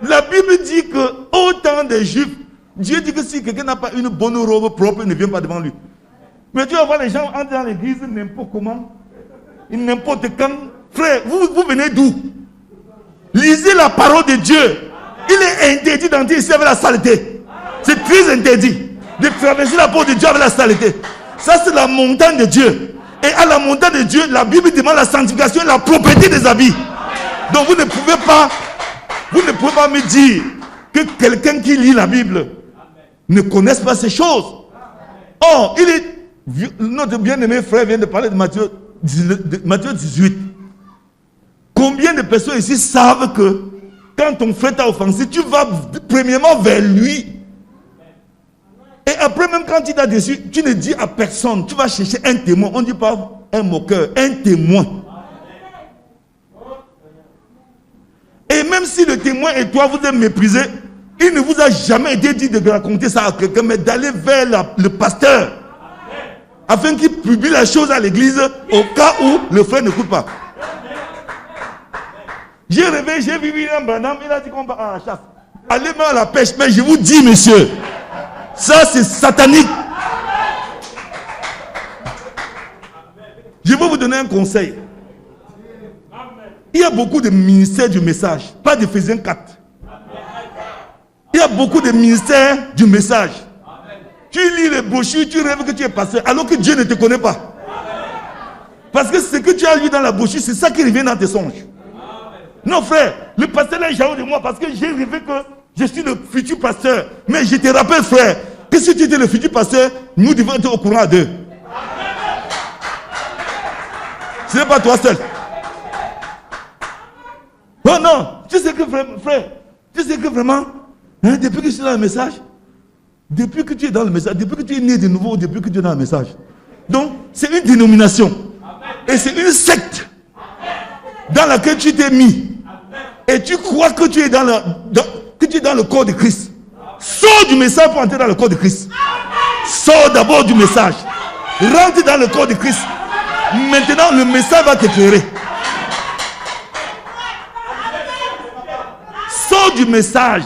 La Bible dit que autant des Juifs, Dieu dit que si quelqu'un n'a pas une bonne robe propre, il ne vient pas devant lui. Mais tu vas voir les gens entrer dans l'église n'importe comment, n'importe quand. Frère, vous venez d'où? Lisez la parole de Dieu. Il est interdit d'entrer ici avec la saleté. C'est très interdit de traverser la porte de Dieu avec la saleté. Ça, c'est la montagne de Dieu. Et à la montagne de Dieu, la Bible demande la sanctification et la propreté des habits. Donc vous ne pouvez pas me dire que quelqu'un qui lit la Bible ne connaisse pas ces choses. Or, notre bien-aimé frère vient de parler de Matthieu 18. Combien de personnes ici savent que quand ton frère t'a offensé, tu vas premièrement vers lui. Et après, même quand il t'a déçu, tu ne dis à personne. Tu vas chercher un témoin. On ne dit pas un moqueur, un témoin. Et même si le témoin et toi, vous êtes méprisés, il ne vous a jamais été dit de raconter ça à quelqu'un, mais d'aller vers le pasteur. Afin qu'il publie la chose à l'église au cas où le frère n'écoute pas. J'ai rêvé, j'ai vu William Branham, il a dit qu'on va à la chasse. Allez même à la pêche, mais je vous dis, monsieur, ça c'est satanique. Je vais vous donner un conseil. Il y a beaucoup de ministères du message, pas d'Éphésiens 4. Il y a beaucoup de ministères du message. Tu lis les brochures, tu rêves que tu es pasteur, alors que Dieu ne te connaît pas. Parce que ce que tu as lu dans la brochure, c'est ça qui revient dans tes songes. Non frère, le pasteur est jaloux de moi parce que j'ai rêvé que je suis le futur pasteur. Mais je te rappelle frère, que si tu étais le futur pasteur, nous devons être au courant à deux. Ce n'est pas toi seul. Oh non, tu sais que frère, tu sais que vraiment, hein, depuis que je suis dans le message, Depuis que tu es dans le message, depuis que tu es né de nouveau, depuis que tu es dans le message. Donc, c'est une dénomination. Et c'est une secte dans laquelle tu t'es mis. Et tu crois que tu es dans le corps de Christ. Sors du message pour entrer dans le corps de Christ. Sors d'abord du message. Rentre dans le corps de Christ. Maintenant, le message va t'éclairer. Sors du message.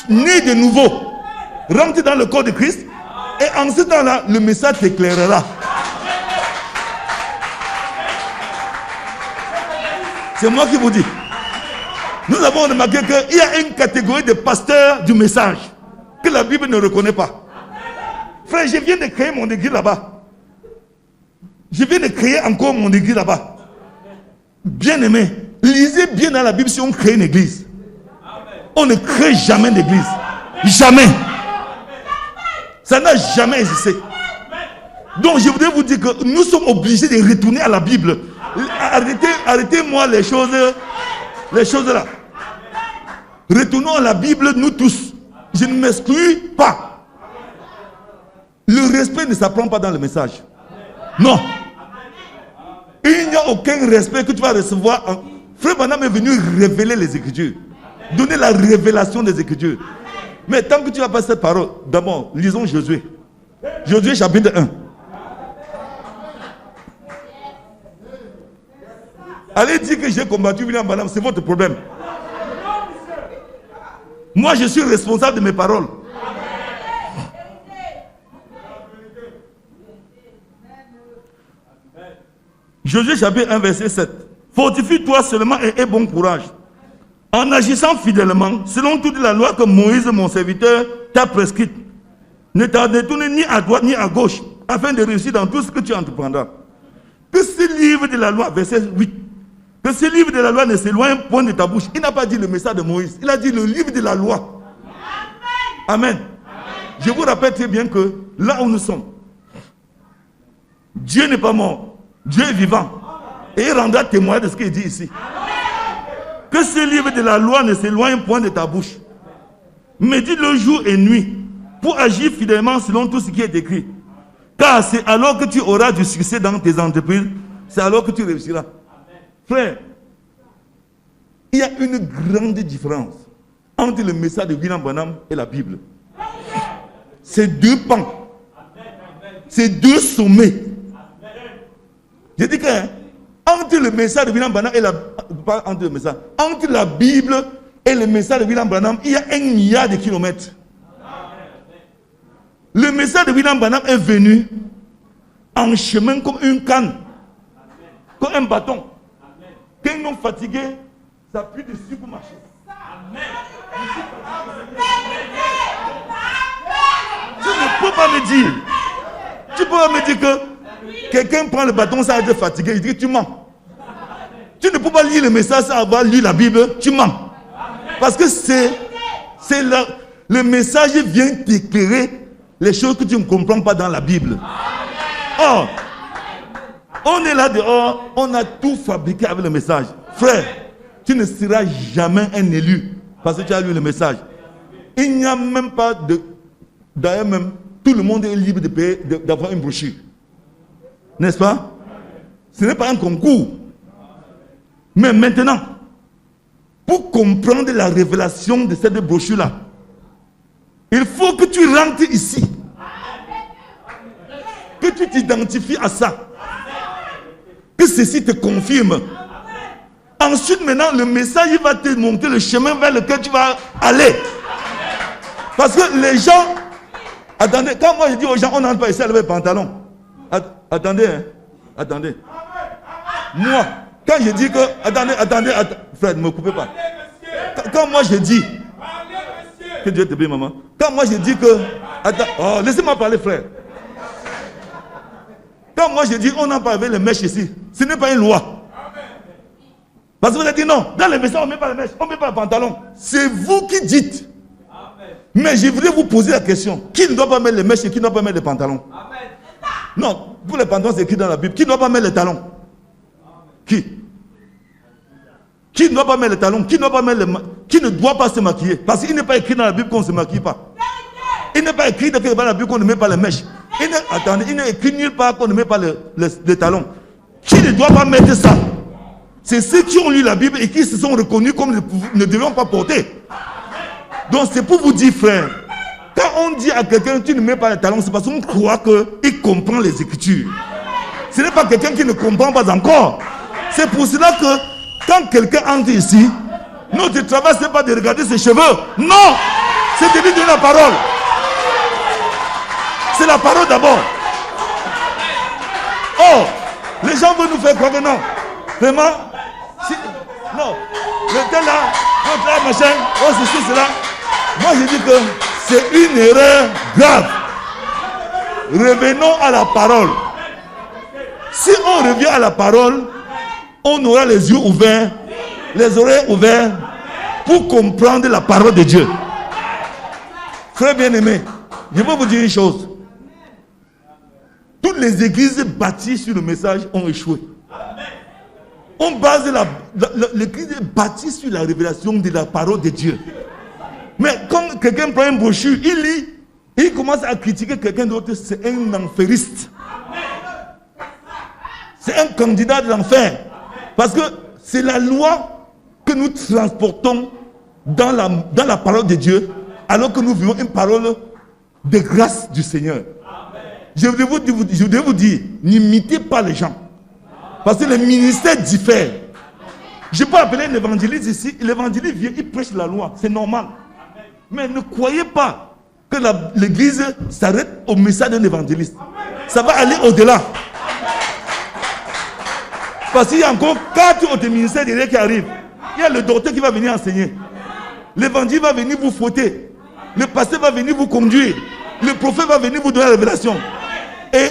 Né de nouveau. Rentre dans le corps de Christ. Et en ce temps-là, le message t'éclairera. C'est moi qui vous dis. Nous avons remarqué qu'il y a une catégorie de pasteurs du message que la Bible ne reconnaît pas. Frère, je viens de créer mon église là-bas. Je viens de créer encore mon église là-bas. Bien-aimé, lisez bien dans la Bible si on crée une église. On ne crée jamais d'église. Jamais. Ça n'a jamais existé. Donc je voudrais vous dire que nous sommes obligés de retourner à la Bible. Arrêtez-moi les choses là. Retournons à la Bible, nous tous. Je ne m'exclus pas. Le respect ne s'apprend pas dans le message. Non. Il n'y a aucun respect que tu vas recevoir. Frère Branham est venu révéler les Écritures. Donner la révélation des Écritures. Mais tant que tu n'as pas cette parole, d'abord, lisons Josué. Josué chapitre 1. Allez dire que j'ai combattu William Branham, c'est votre problème. Moi, je suis responsable de mes paroles. Josué chapitre 1, verset 7. Fortifie-toi seulement et aie bon courage. En agissant fidèlement, selon toute la loi que Moïse, mon serviteur, t'a prescrite. Ne t'en détourne ni à droite ni à gauche, afin de réussir dans tout ce que tu entreprendras. Que ce livre de la loi, verset 8, que ce livre de la loi ne s'éloigne point de ta bouche. Il n'a pas dit le message de Moïse, il a dit le livre de la loi. Amen. Je vous rappelle très bien que là où nous sommes, Dieu n'est pas mort, Dieu est vivant. Et il rendra témoin de ce qu'il dit ici. Que ce livre de la loi ne s'éloigne point de ta bouche. Médite le jour et nuit pour agir fidèlement selon tout ce qui est écrit. Car c'est alors que tu auras du succès dans tes entreprises, c'est alors que tu réussiras. Frère, il y a une grande différence entre le message de William Branham et la Bible. C'est deux pans. C'est deux sommets. Je dis que entre le message de William Branham et entre la Bible et le message de William Branham, il y a 1 milliard de kilomètres. Le message de William Branham est venu en chemin comme une canne, comme un bâton. Quand un homme fatigué s'appuie dessus pour marcher. Tu ne peux pas me dire. Tu peux pas me dire que quelqu'un prend le bâton sans être fatigué. Il dit que tu mens. Tu ne peux pas lire le message sans avoir lu la Bible. Tu mens. Parce que le message vient t'éclairer les choses que tu ne comprends pas dans la Bible. Or, on est là dehors, on a tout fabriqué avec le message. Frère, tu ne seras jamais un élu parce que tu as lu le message. Il n'y a même pas de... D'ailleurs même, tout le monde est libre de payer, d'avoir une brochure. N'est-ce pas? Ce n'est pas un concours. Mais maintenant, pour comprendre la révélation de cette brochure-là, il faut que tu rentres ici. Que tu t'identifies à ça. Que ceci te confirme. Ensuite, maintenant, le message il va te montrer le chemin vers lequel tu vas aller. Parce que les gens... Attendez, quand moi je dis aux gens, on n'entre pas ici avec les pantalons. Attendez, hein. Attendez. Moi, quand je dis que... Attendez, frère, ne me coupez pas. Quand moi je dis... Que Dieu te bénisse, maman. Quand moi je dis que... Oh, laissez-moi parler, frère. Quand moi je dis on n'a pas avec les mèches ici, ce n'est pas une loi. Parce que vous avez dit non, dans les messages on ne met pas les mèches, on ne met pas le pantalon. C'est vous qui dites. Mais je voudrais vous poser la question. Qui ne doit pas mettre les mèches et qui ne doit pas mettre les pantalons? Non, pour les pantalons c'est écrit dans la Bible. Qui ne doit pas mettre les talons? Qui ne doit pas mettre les talons? Qui ne doit pas se maquiller? Parce qu'il n'est pas écrit dans la Bible qu'on ne se maquille pas. Il n'est pas écrit dans la Bible qu'on ne met pas les mèches. Il n'est écrit nulle part qu'on ne met pas les talons. Qui ne doit pas mettre ça? C'est ceux qui ont lu la Bible et qui se sont reconnus comme ne devions pas porter. Donc c'est pour vous dire, frère, quand on dit à quelqu'un tu ne mets pas les talons, c'est parce qu'on croit qu'il comprend les Écritures. Ce n'est pas quelqu'un qui ne comprend pas encore. C'est pour cela que quand quelqu'un entre ici, notre travail, ce n'est pas de regarder ses cheveux. Non, c'est de lui donner la parole. C'est la parole d'abord. Oh, les gens veulent nous faire croire que non. Vraiment, non, le tel là, l'autre là, machin, oh ceci, cela. Moi je dis que c'est une erreur grave. Revenons à la parole. Si on revient à la parole, on aura les yeux ouverts, les oreilles ouvertes pour comprendre la parole de Dieu. Frère bien-aimé, je vais vous dire une chose. Toutes les églises bâties sur le message ont échoué. On base l'église est bâtie sur la révélation de la parole de Dieu. Mais quand quelqu'un prend une brochure, il lit, il commence à critiquer quelqu'un d'autre, c'est un enferiste. C'est un candidat de l'enfer. Parce que c'est la loi que nous transportons dans la parole de Dieu, alors que nous vivons une parole de grâce du Seigneur. Je voudrais vous dire, n'imitez pas les gens. Parce que les ministères diffèrent. Je peux appeler l'évangéliste ici. L'évangéliste vient, il prêche la loi. C'est normal. Mais ne croyez pas que l'église s'arrête au message d'un évangéliste. Ça va aller au-delà. Parce qu'il y a encore 4 autres ministères derrière qui arrivent. Il y a le docteur qui va venir enseigner. L'évangile va venir vous fouetter. Le pasteur va venir vous conduire. Le prophète va venir vous donner la révélation. Et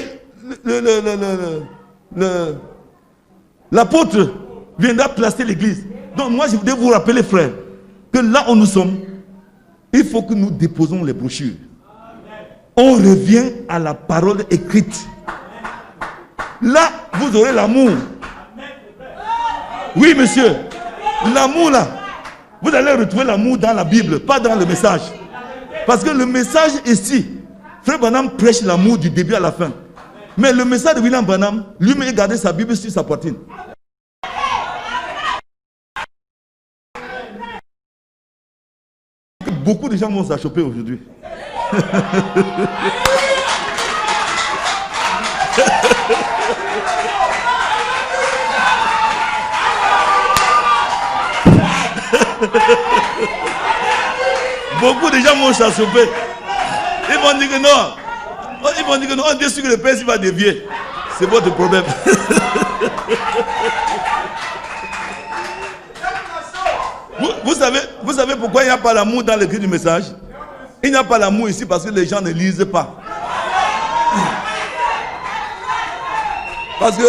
l'apôtre viendra placer l'église. Donc moi je voudrais vous rappeler, frère, que là où nous sommes, il faut que nous déposons les brochures. On revient à la parole écrite. Là, vous aurez l'amour. Oui, monsieur. L'amour là, vous allez retrouver l'amour dans la Bible, pas dans le message. Parce que le message ici, Frère Branham prêche l'amour du début à la fin. Mais le message de William Branham, lui-même, il gardait sa Bible sur sa poitrine. Beaucoup de gens vont s'achoper aujourd'hui. Beaucoup de gens vont s'achoper. Ils vont dire que non. Ils vont dire que non, on dit que le Père va dévier. C'est votre problème. Vous savez pourquoi il n'y a pas l'amour dans l'écrit du message? Il n'y a pas l'amour ici parce que les gens ne lisent pas. Parce que,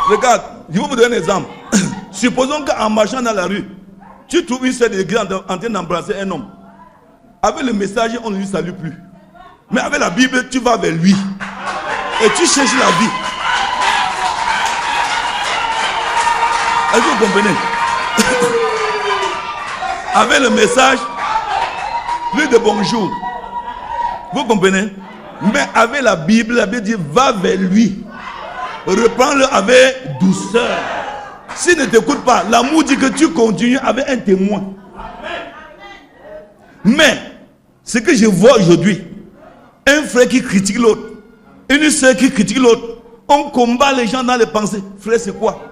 regarde, je vais vous donner un exemple. Supposons qu'en marchant dans la rue, tu trouves une seule église en train d'embrasser un homme. Avec le message, on ne lui salue plus. Mais avec la Bible, tu vas vers lui. Et tu cherches la vie. Est-ce que vous comprenez? Avec le message, plus de bonjour. Vous comprenez? Mais avec la Bible dit va vers lui. Reprends-le avec douceur. S'il ne t'écoute pas, l'amour dit que tu continues avec un témoin. Mais, ce que je vois aujourd'hui, un frère qui critique l'autre, une soeur qui critique l'autre, on combat les gens dans les pensées. Frère, c'est quoi?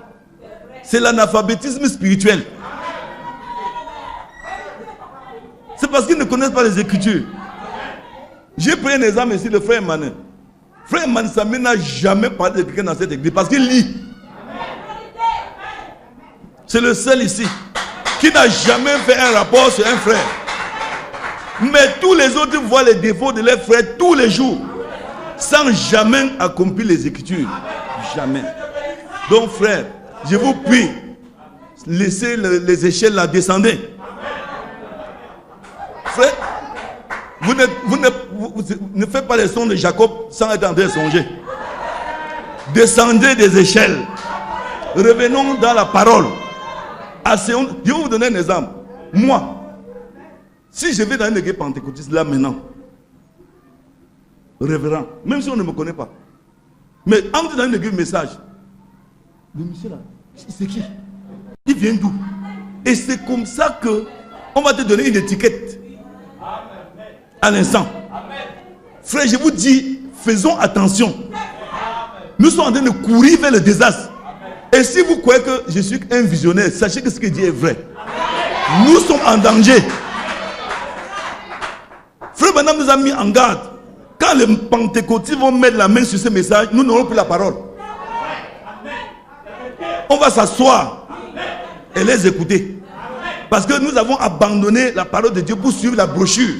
C'est l'analphabétisme spirituel. C'est parce qu'ils ne connaissent pas les Écritures. J'ai pris un exemple ici, le frère Emmanuel. Frère Emmanuel Samy n'a jamais parlé de quelqu'un dans cette église parce qu'il lit. C'est le seul ici qui n'a jamais fait un rapport sur un frère. Mais tous les autres voient les défauts de leurs frères tous les jours, sans jamais accomplir les Écritures. Jamais. Donc frère, je vous prie, laissez les échelles là, descendez. Frère, vous ne faites pas les sons de Jacob sans être en train de songer. Descendez des échelles. Revenons dans la parole. Je vais vous donner un exemple. Moi, si je vais dans une église pentecôtiste là maintenant, révérend, même si on ne me connaît pas. Mais entre dans une église message, le monsieur là, c'est qui? Il vient d'où? Et c'est comme ça que on va te donner une étiquette à l'instant. Frère, je vous dis, faisons attention. Nous sommes en train de courir vers le désastre. Et si vous croyez que je suis un visionnaire, sachez que ce que je dis est vrai. Nous sommes en danger. Frère Branham nous a mis en garde. Quand les pentecôtistes vont mettre la main sur ce message, nous n'aurons plus la parole. On va s'asseoir et les écouter. Parce que nous avons abandonné la parole de Dieu pour suivre la brochure.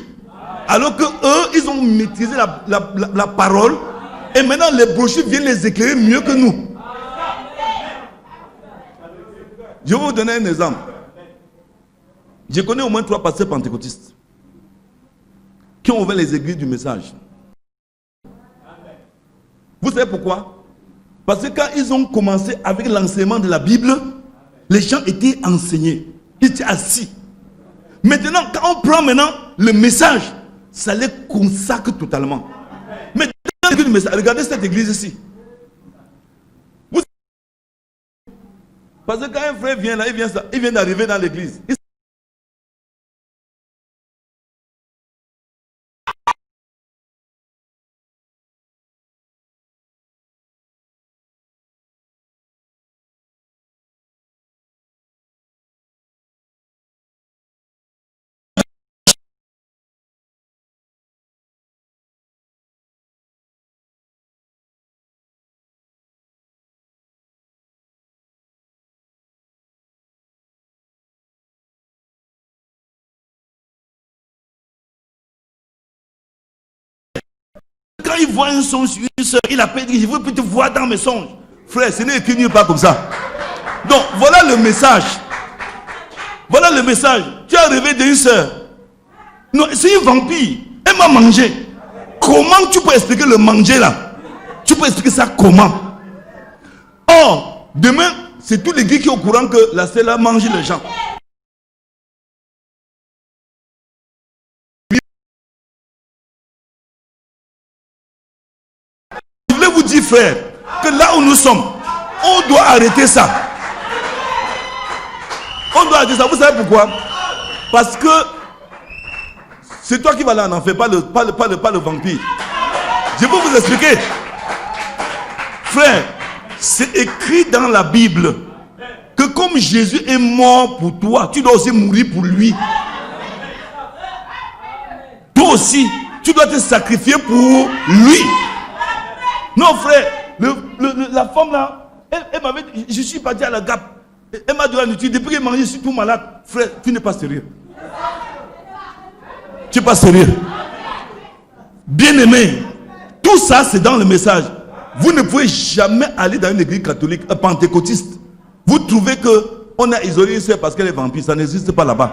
Alors que eux, ils ont maîtrisé la parole. Et maintenant, les brochures viennent les éclairer mieux que nous. Je vais vous donner un exemple. Je connais au moins 3 pasteurs pentecôtistes qui ont ouvert les églises du message. Vous savez pourquoi? Parce que quand ils ont commencé avec l'enseignement de la Bible, les gens étaient enseignés. Ils étaient assis. Maintenant, quand on prend maintenant le message, ça les consacre totalement. Mais dans l'église du message, regardez cette église ici. Parce que quand un frère vient là, il vient d'arriver dans l'église. Quand il voit un songe sur une soeur, il appelle, il dit, je veux plus te voir dans mes songes. Frère, ce n'est écrit nulle part comme ça. Donc, voilà le message. Voilà le message. Tu as rêvé d'une soeur. Non, c'est une vampire. Elle m'a mangé. Comment tu peux expliquer le manger là? Tu peux expliquer ça comment? Or, demain, c'est tout l'église qui est au courant que la soeur là mange les gens. Vous dit frère que là où nous sommes, on doit arrêter ça. On doit arrêter ça. Vous savez pourquoi? Parce que c'est toi qui vas là en enfer, pas le vampire. Je vais vous expliquer. Frère, c'est écrit dans la Bible que comme Jésus est mort pour toi, tu dois aussi mourir pour lui. Toi aussi, tu dois te sacrifier pour lui. Non frère, la femme là, elle m'avait dit, je suis parti à la Gap. Elle m'a donné la nourriture, depuis qu'elle mangeait, je suis tout malade. Frère, tu n'es pas sérieux. Tu n'es pas sérieux. Bien-aimé, tout ça c'est dans le message. Vous ne pouvez jamais aller dans une église catholique, pentecôtiste. Vous trouvez qu'on a isolé une soeur parce qu'elle est vampire, ça n'existe pas là-bas.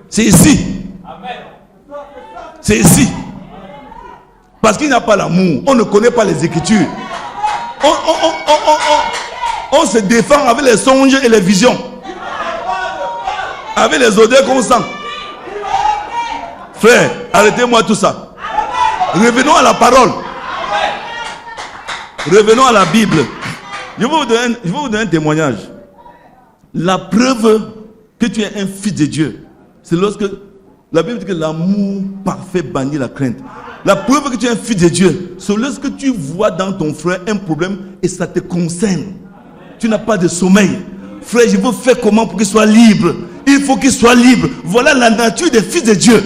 C'est ici. C'est ici. Parce qu'il n'y a pas l'amour. On ne connaît pas les Écritures. On se défend avec les songes et les visions. Avec les odeurs qu'on sent. Frère, arrêtez-moi tout ça. Revenons à la parole. Revenons à la Bible. Je vais vous donner un témoignage. La preuve que tu es un fils de Dieu, c'est lorsque la Bible dit que l'amour parfait bannit la crainte. La preuve que tu es un fils de Dieu, c'est lorsque tu vois dans ton frère un problème et ça te concerne. Tu n'as pas de sommeil. Frère, je veux faire comment pour qu'il soit libre? Il faut qu'il soit libre. Voilà la nature des fils de Dieu.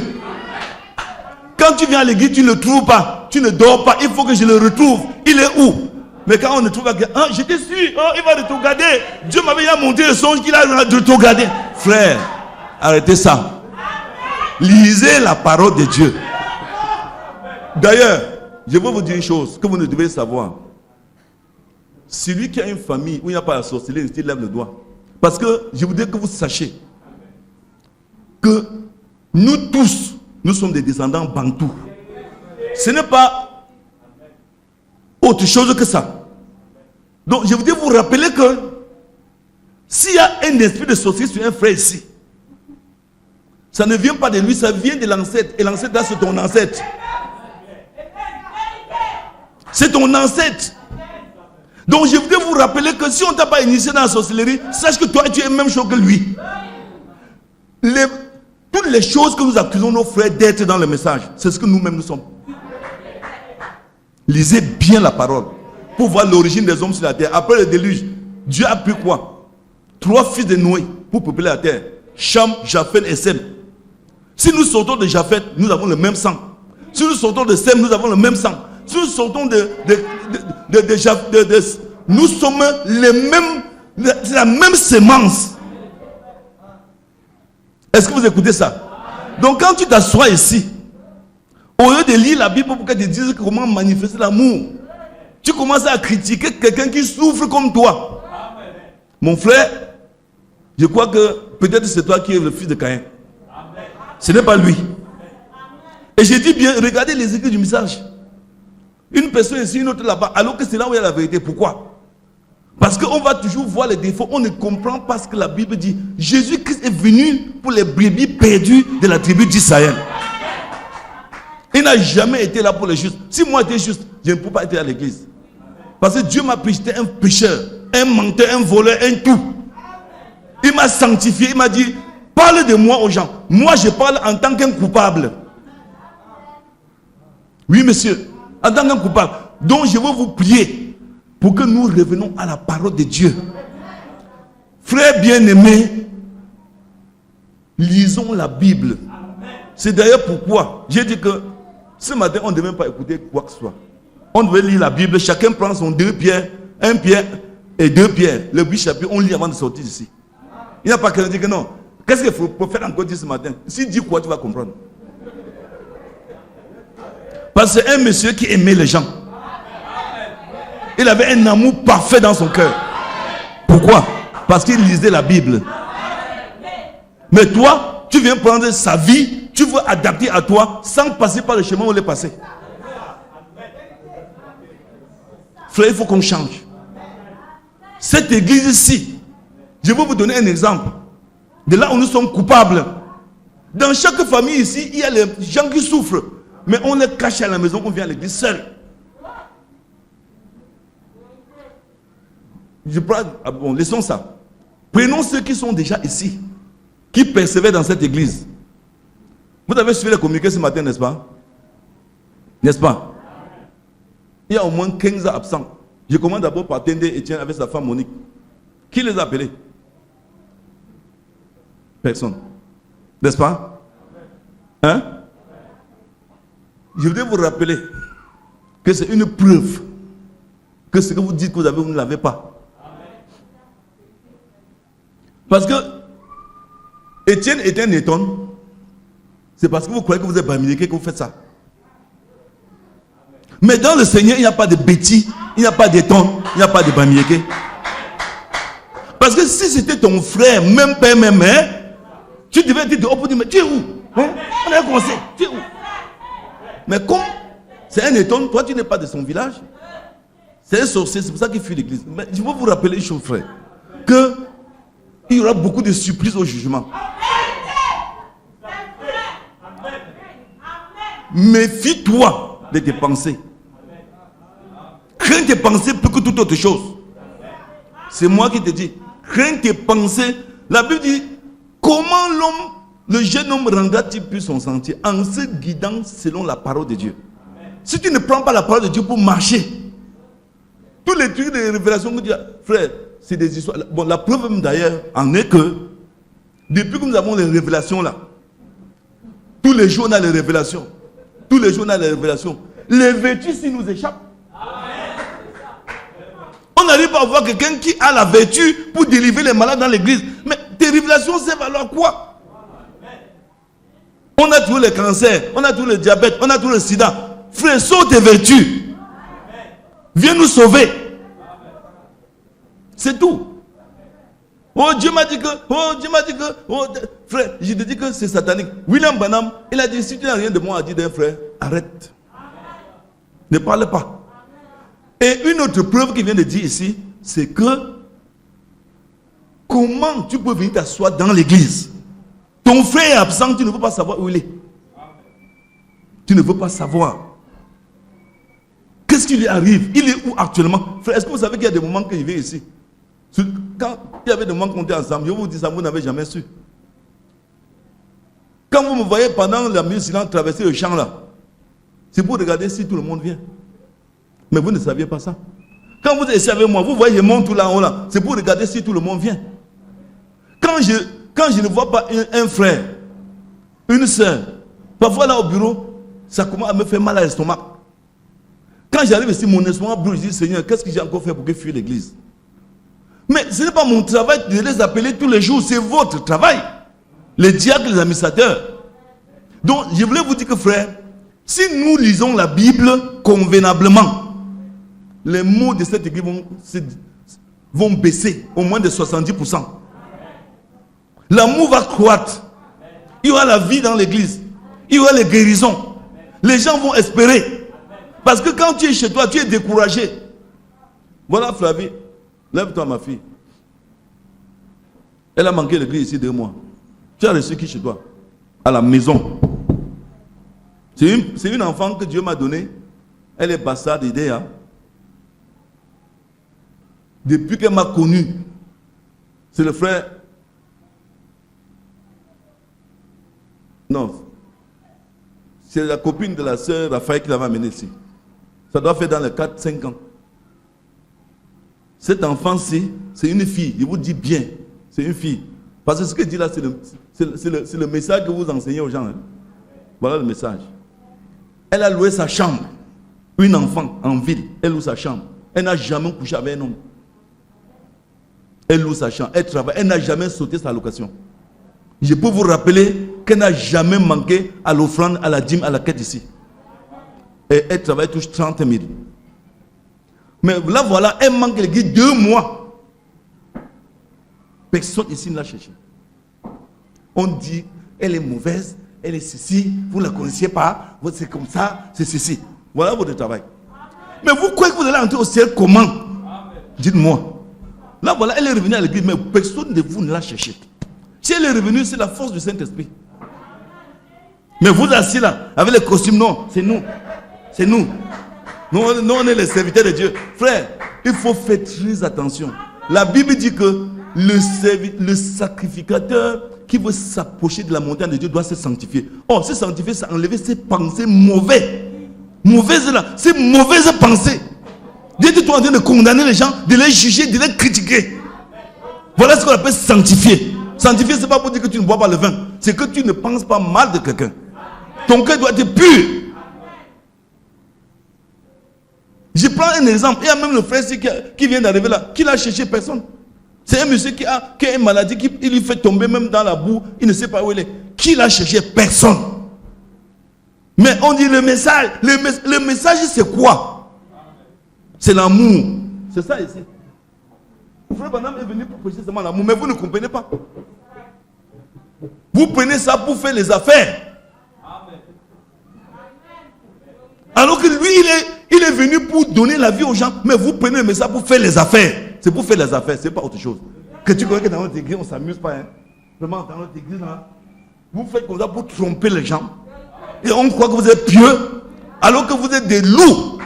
Quand tu viens à l'église, tu ne le trouves pas. Tu ne dors pas. Il faut que je le retrouve. Il est où? Mais quand on ne trouve pas, j'étais sûr, il va regarder. Dieu m'avait déjà montré le songe qu'il a regardé. Frère, arrêtez ça. Lisez la parole de Dieu. D'ailleurs, je vais vous dire une chose que vous ne devez savoir. Celui qui a une famille où il n'y a pas la sorcellerie, il lève le doigt. Parce que je voudrais que vous sachiez que nous tous, nous sommes des descendants bantous. Ce n'est pas autre chose que ça. Donc je voudrais vous rappeler que s'il y a un esprit de sorcier sur un frère ici, ça ne vient pas de lui, ça vient de l'ancêtre. Et l'ancêtre là, c'est ton ancêtre. C'est ton ancêtre. Donc je voudrais vous rappeler que si on ne t'a pas initié dans la sorcellerie, sache que toi tu es la même chose que lui. Toutes les choses que nous accusons nos frères d'être dans le message, c'est ce que nous-mêmes nous sommes. Lisez bien la parole pour voir l'origine des hommes sur la terre. Après le déluge, Dieu a pris quoi? 3 fils de Noé pour peupler la terre. Cham, Japheth et Sem. Si nous sortons de Japheth, nous avons le même sang. Si nous sortons de Sem, nous avons le même sang. Si nous sortons nous sommes les mêmes, c'est la même sémence. Est-ce que vous écoutez ça? Donc quand tu t'assois ici, au lieu de lire la Bible pour qu'elle te dise comment manifester l'amour, tu commences à critiquer quelqu'un qui souffre comme toi. Mon frère, je crois que peut-être c'est toi qui es le fils de Caïn. Ce n'est pas lui. Et je dis bien, regardez les écrits du message. Une personne ici, une autre là-bas, alors que c'est là où il y a la vérité. Pourquoi? Parce qu'on va toujours voir les défauts. On ne comprend pas ce que la Bible dit. Jésus-Christ est venu pour les brebis perdues de la tribu d'Israël. Il n'a jamais été là pour les justes. Si moi j'étais juste, je ne peux pas être à l'église. Parce que Dieu m'a pris, j'étais un pécheur, un menteur, un voleur, un tout. Il m'a sanctifié, il m'a dit, parle de moi aux gens. Moi je parle en tant qu'un coupable. Oui monsieur, en tant qu'un coupable. Donc je veux vous prier pour que nous revenons à la parole de Dieu. Frères bien-aimés, lisons la Bible. C'est d'ailleurs pourquoi j'ai dit que ce matin, on ne devait pas écouter quoi que ce soit. On devait lire la Bible, chacun prend son 2 pierres, 1 pierre et 2 pierres. Le 8 chapitres, on lit avant de sortir d'ici. Il n'y a pas quelqu'un qui dit que non. Qu'est-ce qu'il faut faire encore dire ce matin? S'il dit quoi, tu vas comprendre. Parce que c'est un monsieur qui aimait les gens. Il avait un amour parfait dans son cœur. Pourquoi? Parce qu'il lisait la Bible. Mais toi, tu viens prendre sa vie, tu veux adapter à toi sans passer par le chemin où il est passé. Frère, il faut qu'on change. Cette église-ci, je vais vous donner un exemple. De là où nous sommes coupables. Dans chaque famille ici, il y a les gens qui souffrent. Mais on les cache à la maison, on vient à l'église seul. Bon, laissons ça. Prenons ceux qui sont déjà ici, qui persévèrent dans cette église. Vous avez suivi les communiqués ce matin, n'est-ce pas? N'est-ce pas? Il y a au moins 15 absents. Je commence d'abord par Tende Etienne avec sa femme Monique. Qui les a appelés? Personne. N'est-ce pas? Hein? Je voudrais vous rappeler que c'est une preuve que ce que vous dites que vous avez, vous ne l'avez pas. Parce que Étienne est un éton. C'est parce que vous croyez que vous êtes bamiliqué que vous faites ça. Mais dans le Seigneur, il n'y a pas de bêtis, il n'y a pas d'éton, il n'y a pas de bamiliqué. Parce que si c'était ton frère, même père, même mère, tu devais dire, mais tu es où? Hein? On a un conseil, tu es où? Mais comme c'est un éton, toi tu n'es pas de son village. C'est un sorcier, c'est pour ça qu'il fuit l'église. Mais je veux vous rappeler une chose, frère, que il y aura beaucoup de surprises au jugement. Méfie-toi de tes pensées. Crains tes pensées plus que toute autre chose. C'est moi qui te dis. Crains tes pensées. La Bible dit, comment le jeune homme rendra-t-il plus son sentier? En se guidant selon la parole de Dieu. Si tu ne prends pas la parole de Dieu pour marcher, tous les trucs de révélation que tu dis, frère, c'est des histoires. Bon, la preuve même d'ailleurs en est que, depuis que nous avons les révélations là, tous les jours on a les révélations. Tous les jours on a les révélations. Les vertus s'ils nous échappent. On n'arrive pas à voir quelqu'un qui a la vertu pour délivrer les malades dans l'église. Mais tes révélations servent alors quoi? On a tous les cancers, on a tous le diabète, on a tout le sida. Frère, saute tes vertus. Viens nous sauver. C'est tout. Oh, Dieu m'a dit que, frère, je te dis que c'est satanique. William Branham, il a dit, si tu n'as rien de moi à dire d'un frère, arrête. Ne parle pas. Et une autre preuve qu'il vient de dire ici, c'est que comment tu peux venir t'asseoir dans l'église? Ton frère est absent, tu ne veux pas savoir où il est. Tu ne veux pas savoir. Qu'est-ce tu lui arrives, il est où actuellement? Frère, est-ce que vous savez qu'il y a des moments qu'il vient ici? Quand il y avait des moments qu'on était ensemble, je vous dis ça, vous n'avez jamais su. Quand vous me voyez pendant la minute silence traverser le champ là, c'est pour regarder si tout le monde vient. Mais vous ne saviez pas ça. Quand vous êtes ici avec moi, vous voyez, je monte tout là-haut là, c'est pour regarder si tout le monde vient. Quand je ne vois pas un frère, une soeur, parfois là au bureau, ça commence à me faire mal à l'estomac. Quand j'arrive ici, mon estomac brûle, je dis Seigneur, qu'est-ce que j'ai encore fait pour que fuir l'église? Mais ce n'est pas mon travail de les appeler tous les jours, c'est votre travail. Les diacres, les administrateurs. Donc, je voulais vous dire que frère, si nous lisons la Bible convenablement, les mots de cette église vont baisser au moins de 70%. L'amour va croître. Il y aura la vie dans l'église. Il y aura les guérisons. Les gens vont espérer. Parce que quand tu es chez toi, tu es découragé. Voilà Flavie. Lève-toi ma fille. Elle a manqué l'église ici 2 mois. Tu as reçu qui chez toi? À la maison. C'est une enfant que Dieu m'a donnée. Elle est bassarde d'idée. Hein? Depuis qu'elle m'a connu, c'est le frère. Non. C'est la copine de la sœur Raphaël qui l'avait amenée ici. Ça doit faire dans les 4-5 ans. Cette enfant-ci, c'est une fille. Je vous dis bien, c'est une fille. Parce que ce que dit là, c'est le message que vous enseignez aux gens. Hein. Voilà le message. Elle a loué sa chambre. Une enfant en ville, elle loue sa chambre. Elle n'a jamais couché avec un homme. Elle loue sa chambre, elle travaille, elle n'a jamais sauté sa location. Je peux vous rappeler qu'elle n'a jamais manqué à l'offrande, à la dîme, à la quête ici. Et elle travaille, touche 30 000. Mais là, voilà, elle manque l'église 2 mois. Personne ici ne l'a cherché. On dit, elle est mauvaise, elle est ceci, vous ne la connaissiez pas, c'est comme ça, c'est ceci. Voilà votre travail. Mais vous croyez que vous allez entrer au ciel comment? Dites-moi. Là, voilà, elle est revenue à l'église, mais personne de vous ne l'a cherché. Si elle est revenue, c'est la force du Saint-Esprit. Mais vous assis là, avec les costumes, non, c'est nous. C'est nous. Nous, on est les serviteurs de Dieu. Frère, il faut faire très attention. La Bible dit que le sacrificateur qui veut s'approcher de la montagne de Dieu doit se sanctifier. Oh, se sanctifier, c'est enlever ses pensées mauvaises. Mauvaises là, ces mauvaises pensées. Dieu est en train de condamner les gens, de les juger, de les critiquer. Voilà ce qu'on appelle sanctifier. Sanctifier, ce n'est pas pour dire que tu ne bois pas le vin. C'est que tu ne penses pas mal de quelqu'un. Ton cœur doit être pur. Je prends un exemple. Il y a même le frère qui vient d'arriver là, qui n'a cherché personne. C'est un monsieur qui a une maladie qui lui fait tomber même dans la boue. Il ne sait pas où il est. Qui l'a cherché? Personne. Mais on dit le message. Le message, c'est quoi? C'est l'amour. C'est ça ici. Le frère Branham est venu pour prêcher seulement l'amour, mais vous ne comprenez pas. Vous prenez ça pour faire les affaires. Alors que lui, il est venu pour donner la vie aux gens, mais vous prenez le message pour faire les affaires. C'est pour faire les affaires, c'est pas autre chose. Que tu connais que dans notre église, on ne s'amuse pas. Hein. Vraiment, dans notre église, là, vous faites comme ça pour tromper les gens. Et on croit que vous êtes pieux, alors que vous êtes des loups.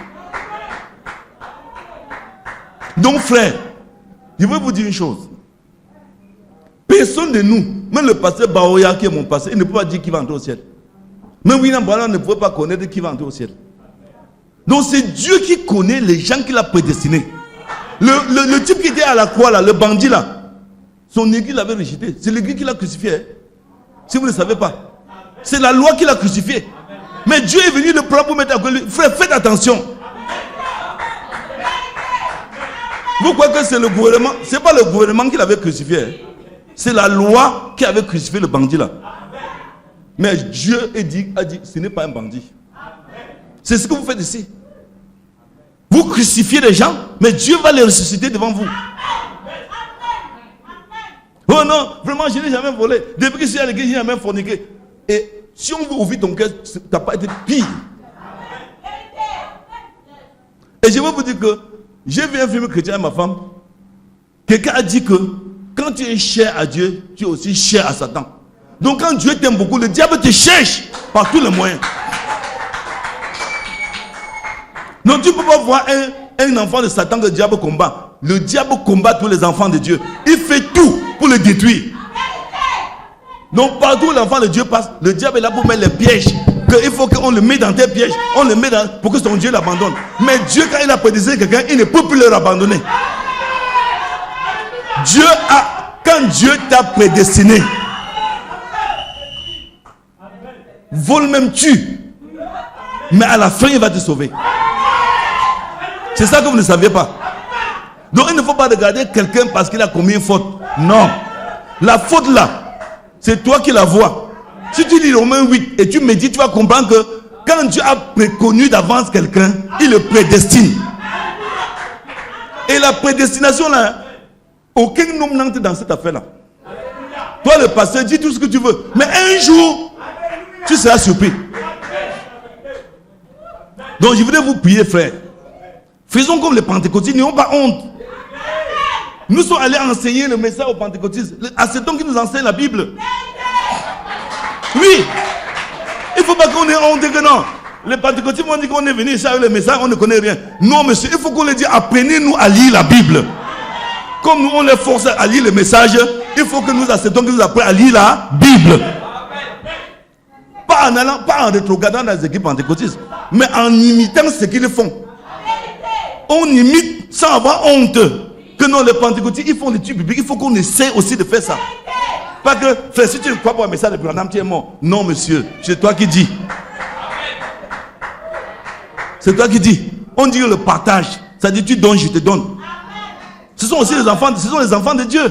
Donc, frère, je veux vous dire une chose. Personne de nous, même le pasteur Baoya qui est mon pasteur, il ne peut pas dire qu'il va entrer au ciel. Même William Branham ne pouvait pas connaître qui va entrer au ciel. Donc c'est Dieu qui connaît les gens qu'il a prédestinés. Le type qui était à la croix là, le bandit là, son église l'avait rejeté. C'est l'église qui l'a crucifié. Hein? Si vous ne le savez pas. C'est la loi qui l'a crucifié. Mais Dieu est venu le prendre pour mettre à côté. Frère, faites attention. Vous croyez que c'est le gouvernement? C'est pas le gouvernement qui l'avait crucifié. Hein? C'est la loi qui avait crucifié le bandit là. Mais Dieu a dit, ce n'est pas un bandit. C'est ce que vous faites ici. Vous crucifiez les gens, mais Dieu va les ressusciter devant vous. Oh non, vraiment, je n'ai jamais volé. Depuis que je suis à l'église, je n'ai jamais forniqué. Et si on veut ouvrir ton cœur, tu n'as pas été pire. Et je veux vous dire que j'ai vu un film chrétien avec ma femme. Quelqu'un a dit que quand tu es cher à Dieu, tu es aussi cher à Satan. Donc quand Dieu t'aime beaucoup, le diable te cherche par tous les moyens. Non, tu ne peux pas voir un enfant de Satan que le diable combat. Le diable combat tous les enfants de Dieu. Il fait tout pour le détruire. Donc partout où l'enfant de Dieu passe, le diable est là pour mettre les pièges. Il faut qu'on le mette dans tes pièges. On le met pour que son Dieu l'abandonne. Mais Dieu, quand il a prédestiné quelqu'un, il ne peut plus le abandonner. Quand Dieu t'a prédestiné, vole même tue. Mais à la fin, il va te sauver. C'est ça que vous ne saviez pas. Donc il ne faut pas regarder quelqu'un parce qu'il a commis une faute. Non. La faute là, c'est toi qui la vois. Si tu lis Romains 8 et tu médites, tu vas comprendre que quand Dieu a préconnu d'avance quelqu'un, il le prédestine. Et la prédestination là, aucun homme n'entre dans cette affaire là. Toi le pasteur, dis tout ce que tu veux. Mais un jour, tu seras surpris. Donc je voudrais vous prier, frère. Faisons comme les pentecôtistes, n'ayons pas honte. Nous sommes allés enseigner le message aux pentecôtistes. Acceptons qu'ils nous enseignent la Bible. Oui. Il ne faut pas qu'on ait honte que non. Les pentecôtistes m'ont dit qu'on est venu ici avec le message, on ne connaît rien. Non, monsieur, il faut qu'on leur dise, apprenez-nous à lire la Bible. Comme nous, on les force à lire le message, il faut que nous acceptons qu'ils nous apprennent à lire la Bible. Pas en rétrogradant dans les équipes pentecôtistes, mais en imitant ce qu'ils font. On imite sans avoir honte. Que non, les pentecôtistes, ils font l'étude biblique. Il faut qu'on essaie aussi de faire ça. Pas que, frère, si tu ne crois pas au message de Branham, tu es mort. Non, monsieur, c'est toi qui dis. C'est toi qui dis. On dit le partage. Ça dit tu donnes, je te donne. Ce sont aussi les enfants, de Dieu.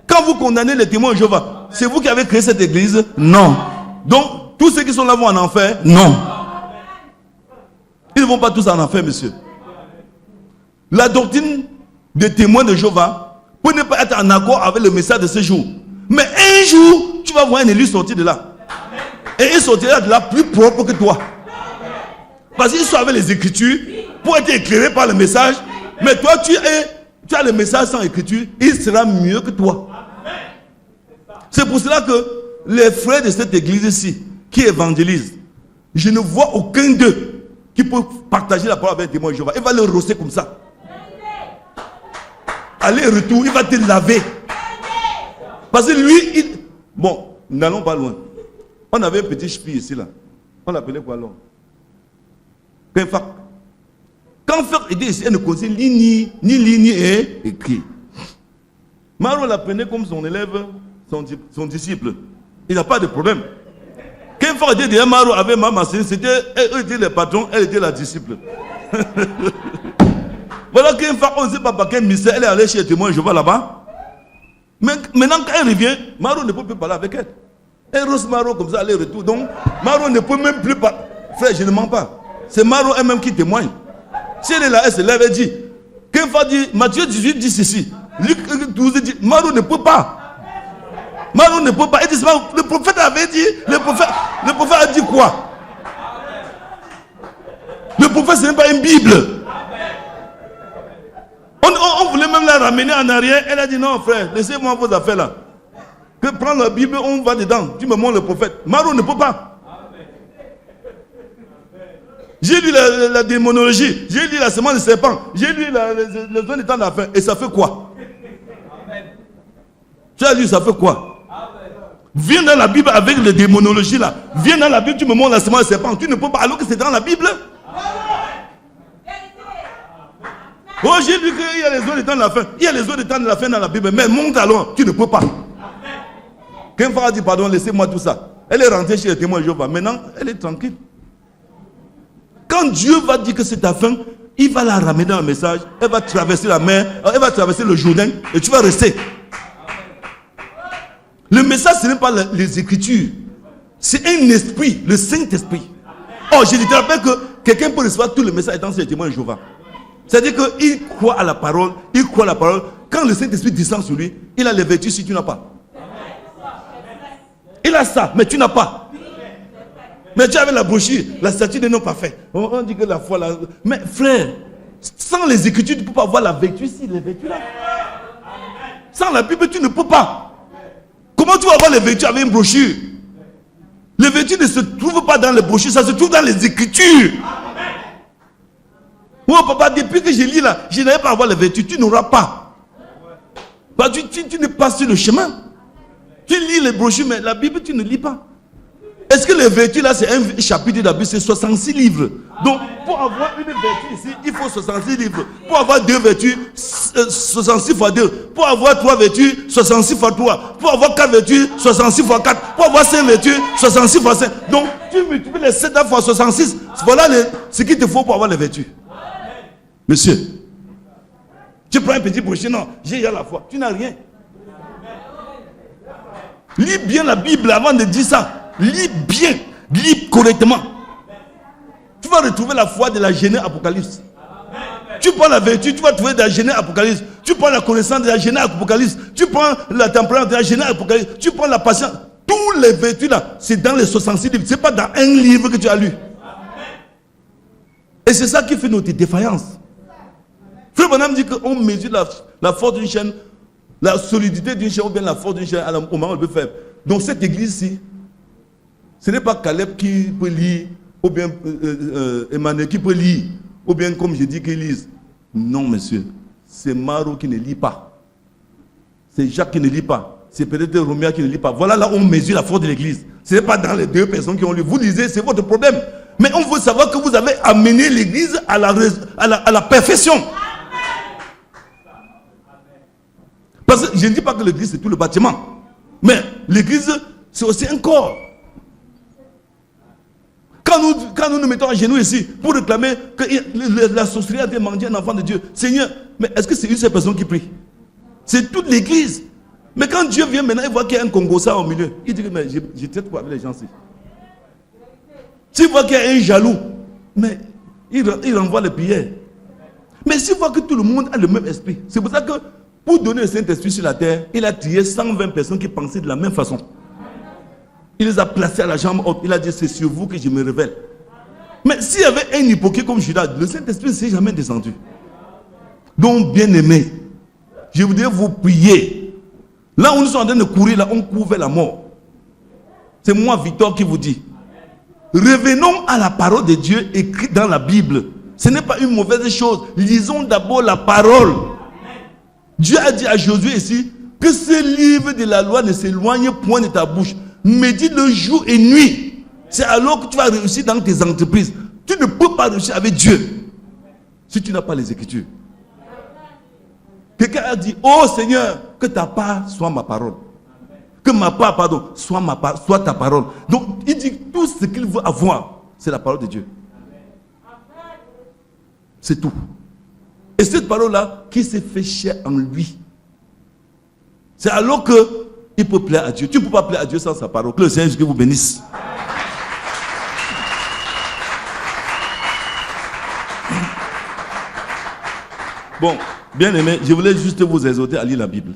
Quand vous condamnez les témoins de Jéhovah, c'est vous qui avez créé cette église? Non. Donc, tous ceux qui sont là vont en enfer? Non. Ils ne vont pas tous en enfer, monsieur. La doctrine des témoins de Jéhovah peut ne pas être en accord avec le message de ce jour. Mais un jour, tu vas voir un élu sortir de là. Et il sortira de là plus propre que toi. Parce qu'il soit avec les Écritures pour être éclairé par le message. Mais toi, tu as le message sans Écriture, il sera mieux que toi. C'est pour cela que les frères de cette église ici, qui évangélisent, je ne vois aucun d'eux qui peut partager la parole avec un témoin de Jéhovah. Il va le rosser comme ça. Aller-retour, il va te laver. Parce que lui, bon, n'allons pas loin. On avait un petit ch'pi ici, là. On l'appelait quoi, alors? Quand Fak était ici, elle ne connaissait ni lire ni écrire. Maro l'apprenait comme son élève, son disciple. Il n'a pas de problème. Quand Fak était derrière Maro avec Maman, eux étaient les patrons, elle était la disciple. Voilà qu'une fois, on ne sait pas par quel mystère elle est allée chez le témoin, je vais là-bas. Mais maintenant, quand elle revient, Maro ne peut plus parler avec elle. Elle rose Maro comme ça, aller-retour. Donc, Maro ne peut même plus parler. Frère, je ne mens pas. C'est Maro elle-même qui témoigne. Si elle est là, elle se lève et dit. Qu'une fois dit, Matthieu 18 dit ceci. Luc 12 dit, Maro ne peut pas. Maro ne peut pas. Elle dit, le prophète avait dit, le prophète a dit quoi? Le prophète, ce n'est pas une Bible. On voulait même la ramener en arrière. Elle a dit non, frère, laissez-moi vos affaires là. Que prendre la Bible, on va dedans. Tu me montres le prophète. Maro ne peut pas. J'ai lu la démonologie. J'ai lu la semence de serpent. J'ai lu les zones des temps de la fin. Et ça fait quoi? Tu as lu, ça fait quoi? Viens dans la Bible avec les démonologies là. Viens dans la Bible, tu me montres la semence de serpent. Tu ne peux pas, alors que c'est dans la Bible. Oh, j'ai dit qu'il y a les zones des temps de la fin. Il y a les zones des temps de la fin dans la Bible. Mais monte alors, tu ne peux pas. Qu'un frère a dit, pardon, laissez-moi tout ça. Elle est rentrée chez les témoins de Jéhovah. Maintenant, elle est tranquille. Quand Dieu va dire que c'est ta fin, il va la ramener dans le message. Elle va traverser la mer, elle va traverser le Jourdain et tu vas rester. Le message, ce n'est pas les Écritures. C'est un esprit, le Saint-Esprit. Oh, je te rappelle que quelqu'un peut recevoir tout le message étant chez les témoins de Jéhovah. C'est-à-dire qu'il croit à la parole, il croit à la parole. Quand le Saint-Esprit descend sur lui, il a les vertus si tu n'as pas. Il a ça, mais tu n'as pas. Mais tu avais la brochure, la statue des non parfaits. On dit que la foi là. Mais frère, sans les Écritures, tu ne peux pas avoir la vertu ici, les vertus là. Sans la Bible, tu ne peux pas. Comment tu vas avoir les vertus avec une brochure? Les vertus ne se trouvent pas dans les brochures, ça se trouve dans les Écritures. Oh papa, depuis que je lis là, je n'arrive pas à avoir les vertus. Tu n'auras pas. Parce que tu n'es pas sur le chemin. Tu lis les brochures, mais la Bible, tu ne lis pas. Est-ce que les vertus là, c'est un chapitre de la Bible, c'est 66 livres. Donc, pour avoir une vertu ici, il faut 66 livres. Pour avoir 2 vertus, 66 fois 2. Pour avoir 3 vertus, 66 fois 3. Pour avoir 4 vertus, 66 fois 4. Pour avoir 5 vertus, 66 fois 5. Donc, tu multiplies les 7 fois 66. Voilà ce qu'il te faut pour avoir les vertus. Monsieur, tu prends un petit brochet, non, j'ai la foi. Tu n'as rien. Lis bien la Bible avant de dire ça. Lis bien, lis correctement. Tu vas retrouver la foi de la Genèse Apocalypse. Tu prends la vertu, tu vas trouver de la Genèse Apocalypse. Tu prends la connaissance de la Genèse Apocalypse. Tu prends la tempérance de la Genèse Apocalypse. Tu prends la patience. Tous les vertus là, c'est dans les 66 livres. Ce n'est pas dans un livre que tu as lu. Et c'est ça qui fait notre défaillance. Frère Branham dit qu'on mesure la force d'une chaîne, la solidité d'une chaîne ou bien la force d'une chaîne au moment où on peut faire. Donc cette église-ci, ce n'est pas Caleb qui peut lire, ou bien Emmanuel qui peut lire, ou bien comme je dis qu'il lise. Non, monsieur. C'est Maro qui ne lit pas. C'est Jacques qui ne lit pas. C'est peut-être Roméa qui ne lit pas. Voilà là où on mesure la force de l'église. Ce n'est pas dans les 2 personnes qui ont lu. Vous lisez, c'est votre problème. Mais on veut savoir que vous avez amené l'église à la perfection. Parce que je ne dis pas que l'église c'est tout le bâtiment. Mais l'église c'est aussi un corps. Quand nous nous mettons à genoux ici pour réclamer que la sorcellerie a été mangée un enfant de Dieu, Seigneur, mais est-ce que c'est une seule personne qui prie? C'est toute l'église. Mais quand Dieu vient maintenant, il voit qu'il y a un Congossa au milieu. Il dit que mais je traite quoi avec les gens-ci? S'il voit qu'il y a un jaloux, mais il renvoie les prières. Mais s'il voit que tout le monde a le même esprit, c'est pour ça que pour donner le Saint-Esprit sur la terre, il a trié 120 personnes qui pensaient de la même façon. Il les a placés à la jambe haute. Il a dit, c'est sur vous que je me révèle. Mais s'il y avait un hypocrite comme Judas, le Saint-Esprit ne s'est jamais descendu. Donc, bien aimé, je voudrais vous prier. Là où nous sommes en train de courir, là, on court vers la mort. C'est moi, Victor, qui vous dit. Revenons à la parole de Dieu écrite dans la Bible. Ce n'est pas une mauvaise chose. Lisons d'abord la parole. Dieu a dit à Josué ici que ce livre de la loi ne s'éloigne point de ta bouche. Médite-le jour et nuit. C'est alors que tu vas réussir dans tes entreprises. Tu ne peux pas réussir avec Dieu si tu n'as pas les Écritures. Quelqu'un a dit, oh Seigneur, que ta part soit ma parole. Que ma part, pardon, soit ta parole. Donc il dit tout ce qu'il veut avoir, c'est la parole de Dieu. C'est tout. Et cette parole-là, qui s'est fait chair en lui. C'est alors qu'il peut plaire à Dieu. Tu ne peux pas plaire à Dieu sans sa parole. Que le Seigneur Jésus vous bénisse. Bon, bien aimé, je voulais juste vous exhorter à lire la Bible.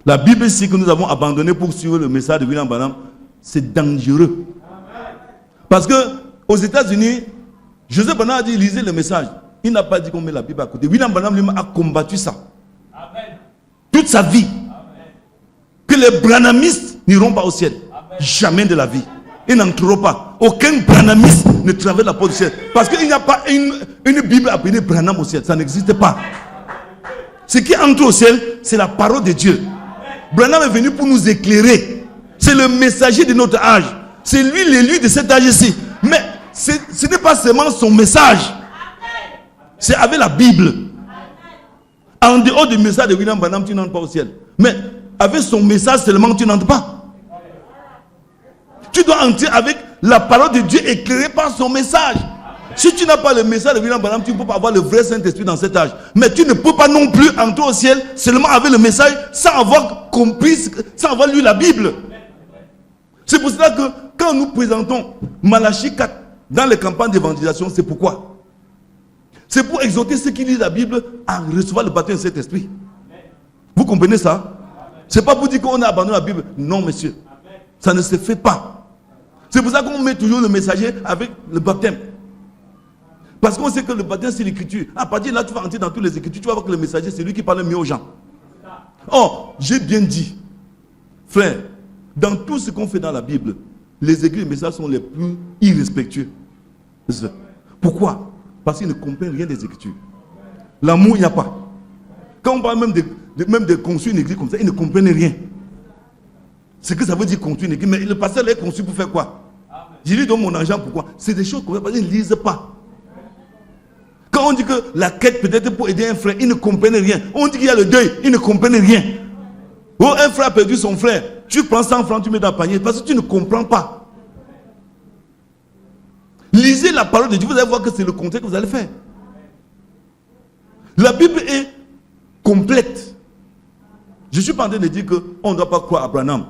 La Bible ici que nous avons abandonnée pour suivre le message de William Branham, c'est dangereux. Parce que aux États-Unis, Joseph Branham a dit, lisez le message. Il n'a pas dit qu'on met la Bible à côté. William Branham lui-même a combattu ça. Amen. Toute sa vie. Amen. Que les branhamistes n'iront pas au ciel. Amen. Jamais de la vie. Ils n'entreront pas. Aucun branhamiste ne traverse la porte du ciel. Parce qu'il n'y a pas une Bible appelée Branham au ciel. Ça n'existe pas. Ce qui entre au ciel, c'est la parole de Dieu. Branham est venu pour nous éclairer. C'est le messager de notre âge. C'est lui l'élu de cet âge-ci. Mais ce n'est pas seulement son message. C'est avec la Bible. En dehors du message de William Branham, tu n'entres pas au ciel. Mais avec son message seulement, tu n'entres pas. Tu dois entrer avec la parole de Dieu éclairée par son message. Si tu n'as pas le message de William Branham, tu ne peux pas avoir le vrai Saint-Esprit dans cet âge. Mais tu ne peux pas non plus entrer au ciel seulement avec le message sans avoir compris, sans avoir lu la Bible. C'est pour cela que quand nous présentons Malachie 4 dans les campagnes d'évangélisation, c'est pourquoi? C'est pour exhorter ceux qui lisent la Bible à recevoir le baptême de cet esprit. Vous comprenez ça? Ce n'est pas pour dire qu'on a abandonné la Bible. Non, monsieur. Ça ne se fait pas. C'est pour ça qu'on met toujours le messager avec le baptême. Parce qu'on sait que le baptême, c'est l'écriture. À partir de là, tu vas entrer dans toutes les écritures. Tu vas voir que le messager, c'est lui qui parle mieux aux gens. Oh, j'ai bien dit. Frère, dans tout ce qu'on fait dans la Bible, les écrits et les messages sont les plus irrespectueux. Pourquoi? Parce qu'ils ne comprennent rien des Écritures. L'amour, il n'y a pas. Quand on parle même de construire une église comme ça, ils ne comprennent rien. Ce que ça veut dire construire une église. Mais le pasteur l'a construit pour faire quoi? Je lui donne mon argent, pourquoi? C'est des choses qu'on fait parce qu'ils ne lisent pas. Quand on dit que la quête peut-être pour aider un frère, ils ne comprennent rien. On dit qu'il y a le deuil, ils ne comprennent rien. Oh, un frère a perdu son frère. Tu prends 100 francs, tu mets dans le panier parce que tu ne comprends pas. Lisez la parole de Dieu, vous allez voir que c'est le contraire que vous allez faire. La Bible est complète. Je ne suis pas en train de dire qu'on ne doit pas croire à Branham.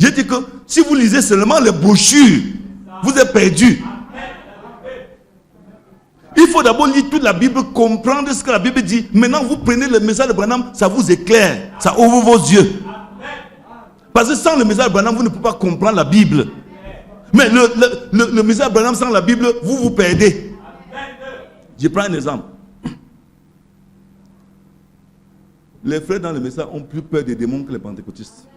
Je dis que si vous lisez seulement les brochures, vous êtes perdu. Il faut d'abord lire toute la Bible, comprendre ce que la Bible dit. Maintenant, vous prenez le message de Branham, ça vous éclaire, ça ouvre vos yeux. Parce que sans le message de Branham, vous ne pouvez pas comprendre la Bible. Mais le message de Branham sans la Bible, vous vous perdez. Je prends un exemple. Les frères dans le message ont plus peur des démons que les pentecôtistes.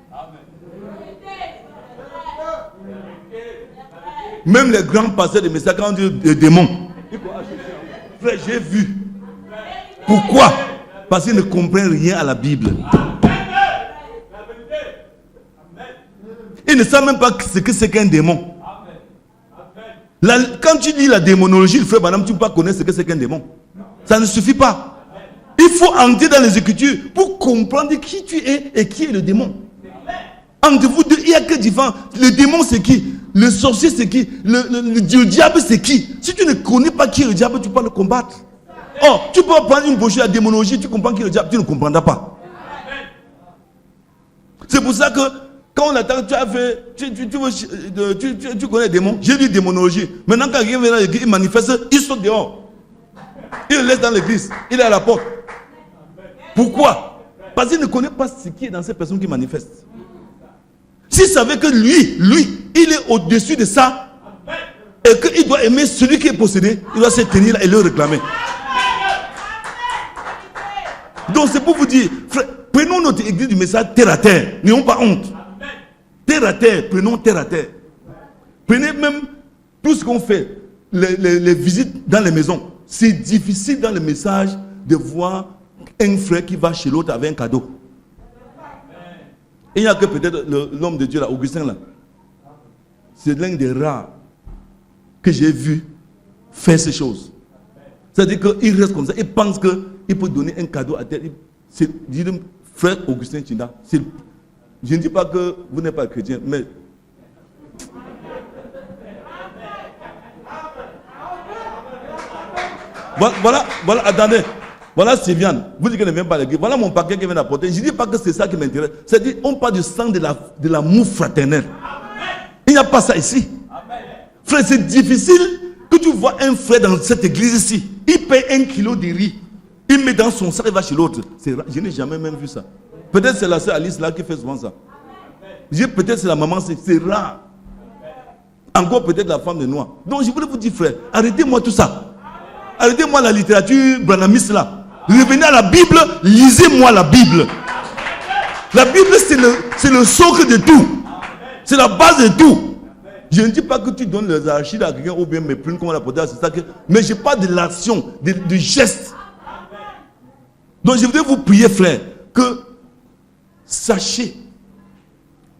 Même les grands pasteurs de message, quand on dit des démons, frère, j'ai vu. Pourquoi? Parce qu'ils ne comprennent rien à la Bible. Ils ne savent même pas ce que c'est qu'un démon. Quand tu lis la démonologie, le frère Branham, tu ne peux pas connaître ce que c'est qu'un démon. Ça ne suffit pas. Il faut entrer dans les Écritures pour comprendre qui tu es et qui est le démon. Entre vous deux, il n'y a que différent. Le démon, c'est qui? Le sorcier, c'est qui? Le diable, c'est qui? Si tu ne connais pas qui est le diable, tu peux le combattre. Oh, tu peux prendre une brochure à la démonologie, tu comprends qui est le diable, tu ne comprendras pas. C'est pour ça que quand on attend, tu as fait, tu connais les démons. J'ai lu démonologie. Maintenant, quand quelqu'un vient dans l'église, il manifeste, il saute dehors. Il le laisse dans l'église. Il est à la porte. Pourquoi? Parce qu'il ne connaît pas ce qui est dans ces personnes qui manifestent. S'il savait que lui, il est au-dessus de ça, et qu'il doit aimer celui qui est possédé, il doit se tenir là et le réclamer. Donc c'est pour vous dire, frère, prenons notre église du message terre à terre. N'ayons pas honte. Terre à terre, prenons terre à terre. Prenez même tout ce qu'on fait, les visites dans les maisons. C'est difficile dans le message de voir un frère qui va chez l'autre avec un cadeau. Il n'y a que peut-être l'homme de Dieu là, Augustin là. C'est l'un des rares que j'ai vu faire ces choses. C'est-à-dire qu'il reste comme ça, il pense qu'il peut donner un cadeau à tel. C'est frère Augustin Chinda. Je ne dis pas que vous n'êtes pas chrétien, mais voilà, attendez. Voilà Sylviane, vous dites qu'elle ne vient pas à l'église. Voilà mon paquet qui vient d'apporter. Je ne dis pas que c'est ça qui m'intéresse. C'est-à-dire, on parle du sang de l'amour fraternel. Il n'y a pas ça ici. Frère, c'est difficile que tu vois un frère dans cette église ici. Il paye 1 kilo de riz. Il met dans son sac et va chez l'autre. Je n'ai jamais même vu ça. Peut-être c'est la sœur Alice là qui fait souvent ça. Peut-être c'est la maman, c'est rare. Encore peut-être la femme de noir. Donc je voulais vous dire, frère, arrêtez-moi tout ça. Arrêtez-moi la littérature branhamiste là. Revenez à la Bible, lisez-moi la Bible. La Bible, c'est le socle de tout. C'est la base de tout. Je ne dis pas que tu donnes les archives à quelqu'un ou bien mes plumes, comme on l'a porté, c'est ça que. Mais je parle de l'action, du geste. Donc je voudrais vous prier, frère, que sachez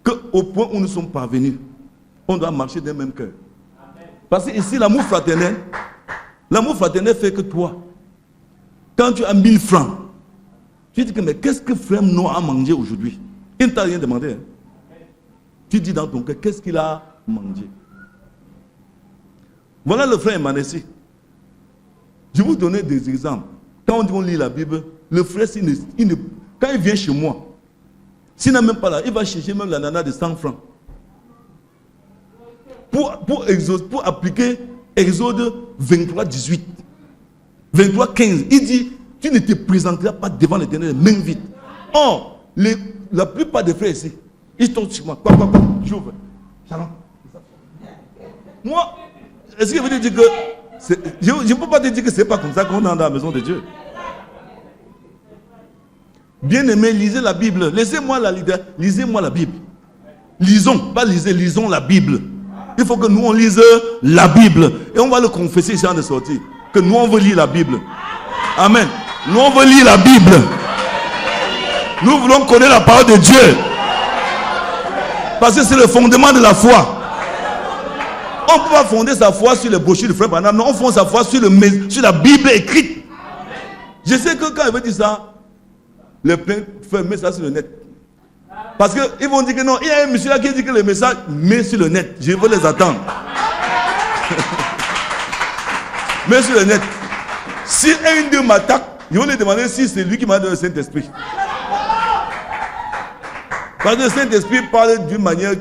qu'au point où nous sommes parvenus, on doit marcher d'un même cœur. Parce que ici, l'amour fraternel fait que toi, quand tu as 1000 francs, tu dis que mais qu'est-ce que frère Noah a mangé aujourd'hui? Il ne t'a rien demandé. Hein? Tu dis dans ton cœur, qu'est-ce qu'il a mangé? Voilà le frère Emanessi. Je vais vous donner des exemples. Quand on dit qu'on lit la Bible, le frère, quand il vient chez moi, s'il n'a même pas là, il va chercher même la nana de 100 francs. Pour appliquer Exode 23, 18. 23, 15. Il dit, tu ne te présenteras pas devant l'Éternel, même vite. Or, la plupart des frères ici, ils tombent sur moi. Quoi, j'ouvre. Shalom. Moi, est-ce que vous dire que... Je ne peux pas te dire que ce n'est pas comme ça qu'on est dans la maison de Dieu. Bien-aimé, lisez la Bible. Laissez-moi lisez-moi la Bible. Lisons, pas lisons la Bible. Il faut que nous on lise la Bible. Et on va le confesser ici avant de sortir. que nous on veut lire la Bible. Amen. Nous on veut lire la Bible. Nous voulons connaître la parole de Dieu. Parce que c'est le fondement de la foi. On ne peut pas fonder sa foi sur les brochures de Frère Branham. Non, on fonde sa foi sur la Bible écrite. Je sais que quand il veut dire ça, les frères mettent ça sur le net. Parce qu'ils vont dire que non, il y a un monsieur là qui dit que le message met sur le net. Je veux les attendre. Mais sur le net. Si un d'eux m'attaque, ils vont lui demander si c'est lui qui m'a donné le Saint-Esprit. Parce que le Saint-Esprit parle d'une manière,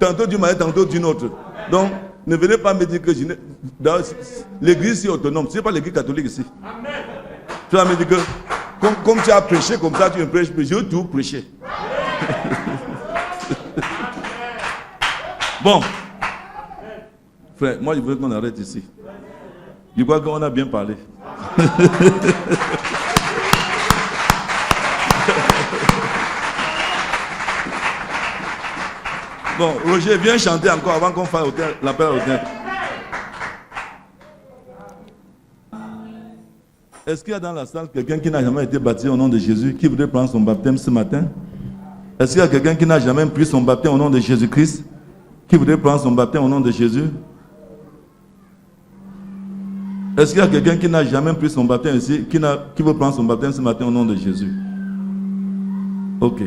tantôt d'une manière, tantôt d'une autre. Donc, ne venez pas me dire que l'église est autonome. Ce n'est pas l'église catholique ici. Tu vas me dire que, comme tu as prêché, comme ça tu me prêches, je veux tout prêcher. Bon. Frère, moi je voudrais qu'on arrête ici. Je crois qu'on a bien parlé. Bon, Roger, viens chanter encore avant qu'on fasse l'appel à l'autel. Est-ce qu'il y a dans la salle quelqu'un qui n'a jamais été baptisé au nom de Jésus, qui voudrait prendre son baptême ce matin? Est-ce qu'il y a quelqu'un qui n'a jamais pris son baptême au nom de Jésus-Christ, qui voudrait prendre son baptême au nom de Jésus? Est-ce qu'il y a quelqu'un qui n'a jamais pris son baptême ici, qui veut prendre son baptême ce matin au nom de Jésus? Ok.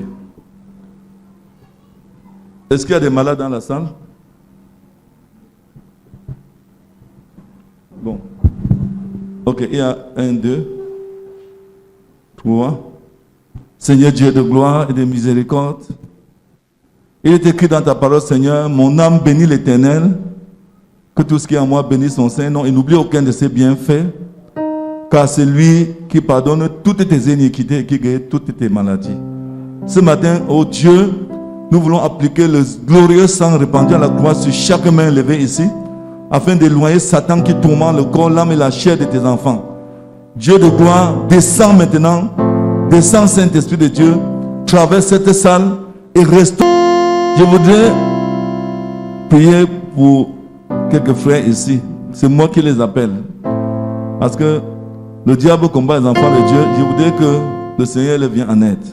Est-ce qu'il y a des malades dans la salle? Bon. Ok, il y a 1, 2, 3. Seigneur Dieu de gloire et de miséricorde, il est écrit dans ta parole, Seigneur, mon âme bénit l'Éternel, que tout ce qui est en moi bénisse son Saint-Nom et n'oublie aucun de ses bienfaits, car c'est lui qui pardonne toutes tes iniquités et qui guérit toutes tes maladies. Ce matin, ô Dieu, nous voulons appliquer le glorieux sang répandu à la croix sur chaque main levée ici, afin d'éloigner Satan qui tourmente le corps, l'âme et la chair de tes enfants. Dieu de gloire, descends maintenant, descends Saint-Esprit de Dieu, traverse cette salle et restaure. Je voudrais prier pour quelques frères ici. C'est moi qui les appelle. Parce que le diable combat les enfants de Dieu. Je voudrais que le Seigneur les vienne en aide.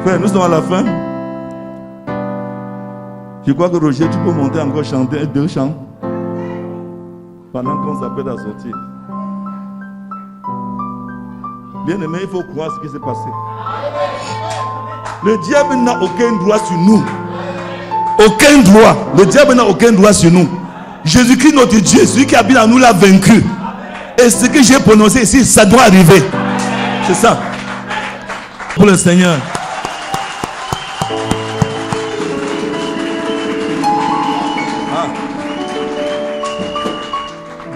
Frère, nous sommes à la fin. Je crois que Roger, tu peux monter encore chanter 2 chants pendant qu'on s'appelle à sortir. Bien aimé, il faut croire ce qui s'est passé. Le diable n'a aucun droit sur nous. Aucun droit. Le diable n'a aucun droit sur nous. Jésus-Christ, notre Dieu, celui qui habite en nous, l'a vaincu. Et ce que j'ai prononcé ici, ça doit arriver. C'est ça. Pour le Seigneur.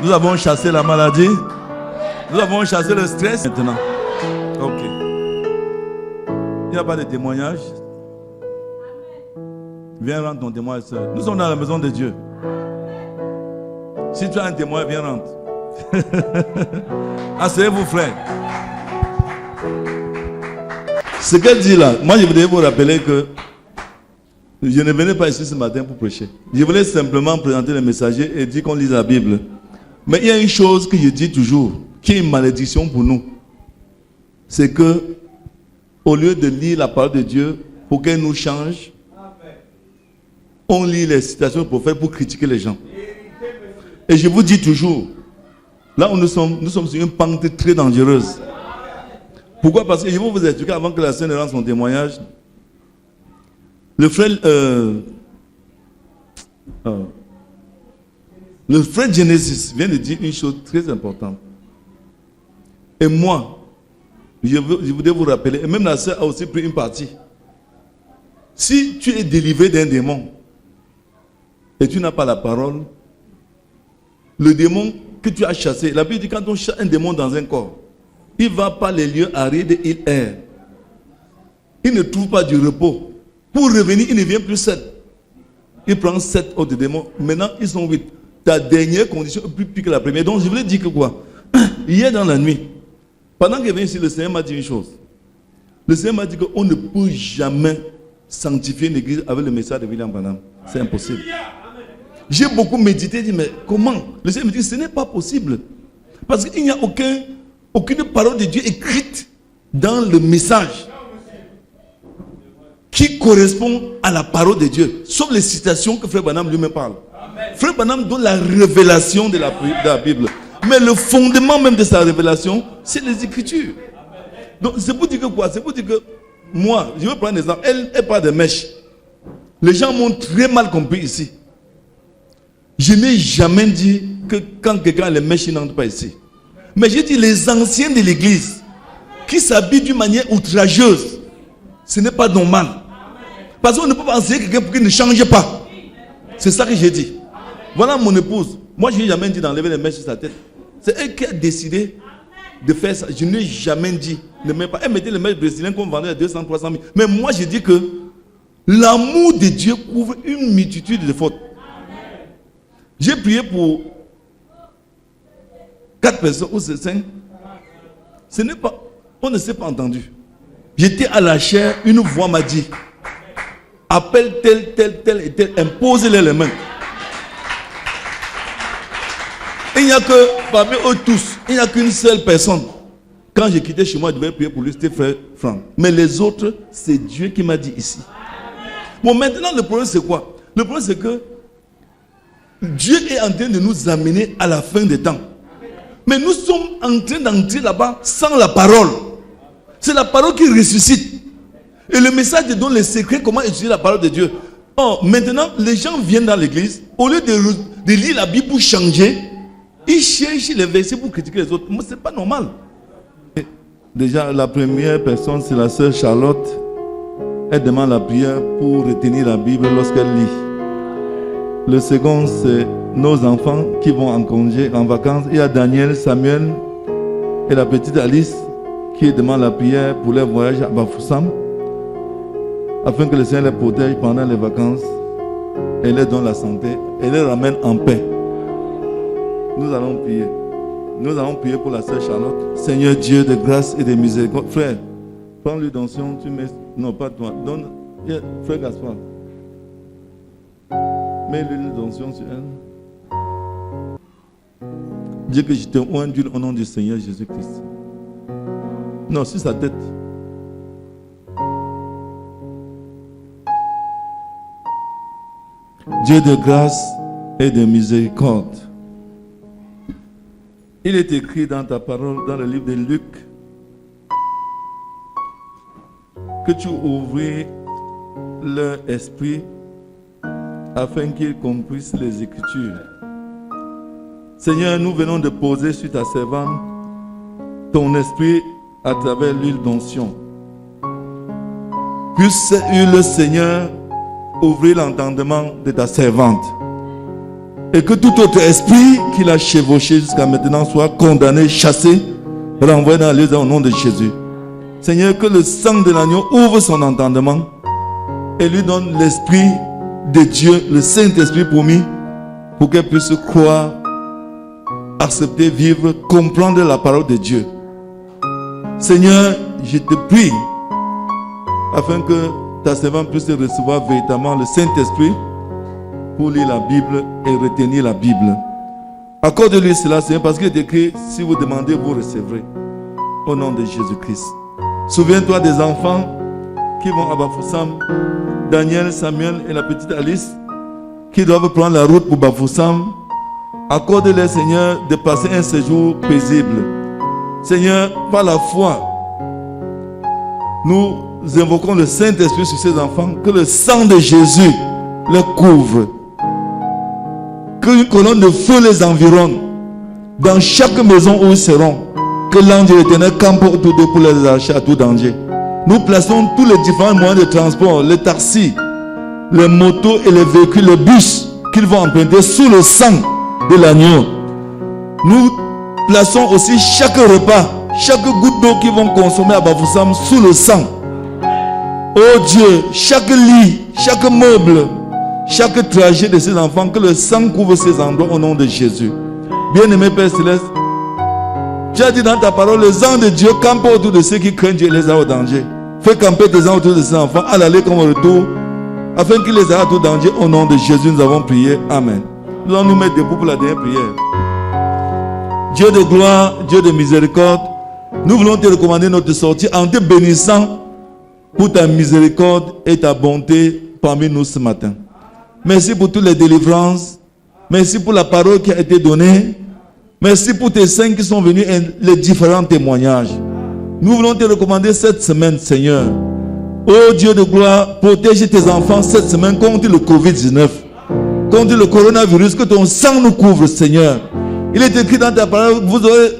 Nous avons chassé la maladie. Nous avons chassé le stress. Maintenant. Ok. Il n'y a pas de témoignage. Viens rendre ton témoignage, sœur. Nous sommes dans la maison de Dieu. Si tu as un témoin, viens rendre. Asseyez-vous, frère. Ce qu'elle dit là, moi je voudrais vous rappeler que je ne venais pas ici ce matin pour prêcher. Je voulais simplement présenter le messager et dire qu'on lise la Bible. Mais il y a une chose que je dis toujours, qui est une malédiction pour nous. C'est que, au lieu de lire la parole de Dieu pour qu'elle nous change, on lit les citations du prophète pour critiquer les gens. Et je vous dis toujours, là où nous sommes sur une pente très dangereuse. Pourquoi? Parce que je vais vous expliquer avant que la sœur ne rende son témoignage. Le frère Genesis vient de dire une chose très importante. Et moi, je voudrais vous rappeler, et même la sœur a aussi pris une partie. Si tu es délivré d'un démon et tu n'as pas la parole, le démon que tu as chassé, la Bible dit quand on chasse un démon dans un corps, il ne va pas les lieux arides, il erre. Il ne trouve pas du repos. Pour revenir, il ne vient plus 7. Il prend 7 autres démons. Maintenant, ils sont 8. Ta dernière condition est plus pire que la première. Donc, je voulais dire que quoi? Hier dans la nuit, pendant qu'il est venu ici, le Seigneur m'a dit une chose. Le Seigneur m'a dit qu'on ne peut jamais sanctifier une église avec le message de William Branham. C'est impossible. J'ai beaucoup médité, dit, mais comment? Le Seigneur me dit, ce n'est pas possible. Parce qu'il n'y a aucune parole de Dieu écrite dans le message qui correspond à la parole de Dieu. Sauf les citations que Frère Branham lui-même parle. Frère Branham donne la révélation de la Bible. Mais le fondement même de sa révélation, c'est les Écritures. Donc c'est pour dire que quoi? C'est pour dire que moi, je vais prendre un exemple. Elle parle de mèches. Les gens m'ont très mal compris ici. Je n'ai jamais dit que quand quelqu'un a les mèches, il n'entre pas ici. Mais j'ai dit les anciens de l'église qui s'habillent d'une manière outrageuse. Ce n'est pas normal. Parce qu'on ne peut pas enseigner quelqu'un pour qu'il ne change pas. C'est ça que j'ai dit. Voilà mon épouse. Moi, je n'ai jamais dit d'enlever les mèches sur sa tête. C'est elle qui a décidé de faire ça. Je n'ai jamais dit. Ne mets pas. Elle mettait les mèches brésiliennes qu'on vendait à 200, 300 000. Mais moi, j'ai dit que l'amour de Dieu couvre une multitude de fautes. J'ai prié pour 4 personnes ou 5. Ce n'est pas. On ne s'est pas entendu. J'étais à la chaire, une voix m'a dit appelle tel et tel, impose-les les mains. Il n'y a que, parmi eux tous, il n'y a qu'une seule personne. Quand j'ai quitté chez moi, je devais prier pour lui, c'était Frère Franck. Mais les autres, c'est Dieu qui m'a dit ici. Bon, maintenant, le problème, c'est quoi? Le problème, c'est que Dieu est en train de nous amener à la fin des temps. Mais nous sommes en train d'entrer là-bas sans la parole. C'est la parole qui ressuscite. Et le message te donne les secrets, comment utiliser la parole de Dieu. Or, maintenant, les gens viennent dans l'église, au lieu de lire la Bible pour changer, ils cherchent les versets pour critiquer les autres. Moi, ce n'est pas normal. Déjà, la première personne, c'est la sœur Charlotte. Elle demande la prière pour retenir la Bible lorsqu'elle lit. Le second, c'est nos enfants qui vont en congé, en vacances. Il y a Daniel, Samuel et la petite Alice qui demandent la prière pour leur voyage à Bafoussam, afin que le Seigneur les protège pendant les vacances et leur donne la santé et les ramène en paix. Nous allons prier. Nous allons prier pour la sœur Charlotte. Seigneur Dieu de grâce et de miséricorde. Frère, prends l'onction, tu mets. Non, pas toi. Donne. Frère Gaspard. Mets l'huile d'onction sur elle. Dieu que je te oins d'huile au nom du Seigneur Jésus-Christ. Non, sur sa tête. Dieu de grâce et de miséricorde. Il est écrit dans ta parole, dans le livre de Luc, que tu ouvris leur esprit afin qu'ils comprissent les Écritures. Seigneur, nous venons de poser sur ta servante ton esprit à travers l'huile d'onction. Puisse le Seigneur ouvrir l'entendement de ta servante. Et que tout autre esprit qu'il a chevauché jusqu'à maintenant soit condamné, chassé, renvoyé dans les au nom de Jésus. Seigneur, que le sang de l'agneau ouvre son entendement et lui donne l'esprit de Dieu, le Saint-Esprit promis, pour qu'elle puisse croire, accepter, vivre, comprendre la parole de Dieu. Seigneur, je te prie afin que ta servante puisse recevoir véritablement le Saint-Esprit pour lire la Bible et retenir la Bible. Accorde-lui cela, Seigneur, parce qu'il est écrit, si vous demandez, vous recevrez. Au nom de Jésus-Christ. Souviens-toi des enfants qui vont à Bafoussam, Daniel, Samuel et la petite Alice, qui doivent prendre la route pour Bafoussam. Accorde-leur, Seigneur, de passer un séjour paisible. Seigneur, par la foi, nous invoquons le Saint-Esprit sur ces enfants, que le sang de Jésus les couvre, qu'une colonne de feu les environne, dans chaque maison où ils seront, que l'ange de l'Éternel campe autour d'eux pour les arracher à tout danger. Nous plaçons tous les différents moyens de transport, les taxis, les motos et les véhicules, les bus qu'ils vont emprunter sous le sang de l'agneau. Nous plaçons aussi chaque repas, chaque goutte d'eau qu'ils vont consommer à Bafoussam sous le sang. Oh Dieu, chaque lit, chaque meuble, chaque trajet de ces enfants, que le sang couvre ces endroits au nom de Jésus. Bien-aimé Père Céleste, tu as dit dans ta parole, les anges de Dieu campent autour de ceux qui craignent Dieu et les a au danger. Fais camper tes enfants autour de ces enfants, à l'aller comme au retour, afin qu'ils les aient à tout danger. Au nom de Jésus, nous avons prié. Amen. Nous allons nous mettre debout pour la dernière prière. Dieu de gloire, Dieu de miséricorde, nous voulons te recommander notre sortie en te bénissant pour ta miséricorde et ta bonté parmi nous ce matin. Merci pour toutes les délivrances. Merci pour la parole qui a été donnée. Merci pour tes saints qui sont venus et les différents témoignages. Nous voulons te recommander cette semaine, Seigneur. Oh Dieu de gloire, protège tes enfants cette semaine contre le Covid-19, contre le coronavirus, que ton sang nous couvre, Seigneur. Il est écrit dans ta parole, vous aurez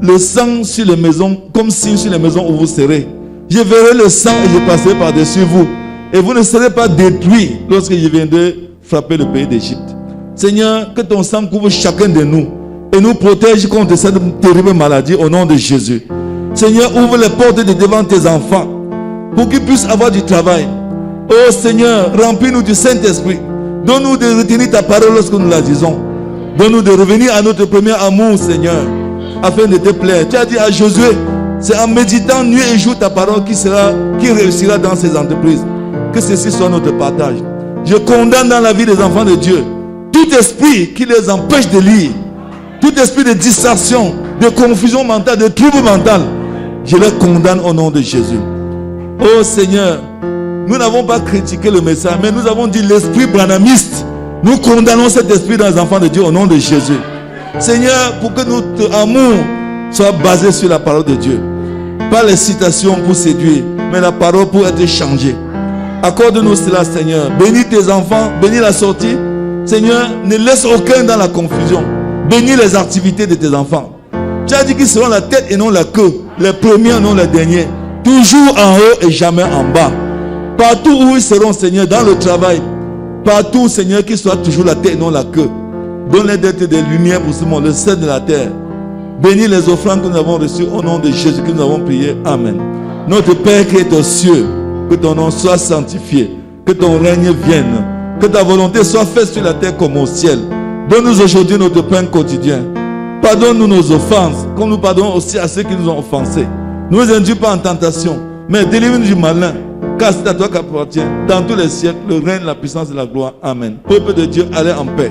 le sang sur les maisons, comme signe sur les maisons où vous serez. Je verrai le sang et je passerai par-dessus vous. Et vous ne serez pas détruits lorsque je viendrai frapper le pays d'Égypte. Seigneur, que ton sang couvre chacun de nous et nous protège contre cette terrible maladie au nom de Jésus. Seigneur, ouvre les portes de devant tes enfants pour qu'ils puissent avoir du travail. Oh Seigneur, remplis-nous du Saint-Esprit. Donne-nous de retenir ta parole lorsque nous la disons. Donne-nous de revenir à notre premier amour, Seigneur, afin de te plaire. Tu as dit à Josué, c'est en méditant nuit et jour ta parole qui réussira dans ces entreprises. Que ceci soit notre partage. Je condamne dans la vie des enfants de Dieu tout esprit qui les empêche de lire, tout esprit de distraction, de confusion mentale, de trouble mental. Je les condamne au nom de Jésus. Oh Seigneur, nous n'avons pas critiqué le message, mais nous avons dit l'esprit branhamiste. Nous condamnons cet esprit dans les enfants de Dieu au nom de Jésus. Seigneur, pour que notre amour soit basé sur la parole de Dieu. Pas les citations pour séduire, mais la parole pour être changée. Accorde-nous cela, Seigneur. Bénis tes enfants, bénis la sortie. Seigneur, ne laisse aucun dans la confusion. Bénis les activités de tes enfants. Tu as dit qu'ils seront la tête et non la queue. Les premiers, non les derniers. Toujours en haut et jamais en bas. Partout où ils seront, Seigneur, dans le travail. Partout, Seigneur, qu'ils soient toujours la tête et non la queue. Donne-les d'être des lumières pour ce monde, le sel de la terre. Bénis les offrandes que nous avons reçues au nom de Jésus que nous avons prié. Amen. Notre Père qui est aux cieux, que ton nom soit sanctifié, que ton règne vienne, que ta volonté soit faite sur la terre comme au ciel. Donne-nous aujourd'hui notre pain quotidien. Pardonne-nous nos offenses, comme nous pardonnons aussi à ceux qui nous ont offensés. Ne nous induis pas en tentation, mais délivre-nous du malin, car c'est à toi qu'appartient dans tous les siècles le règne, la puissance et la gloire. Amen. Peuple de Dieu, allez en paix.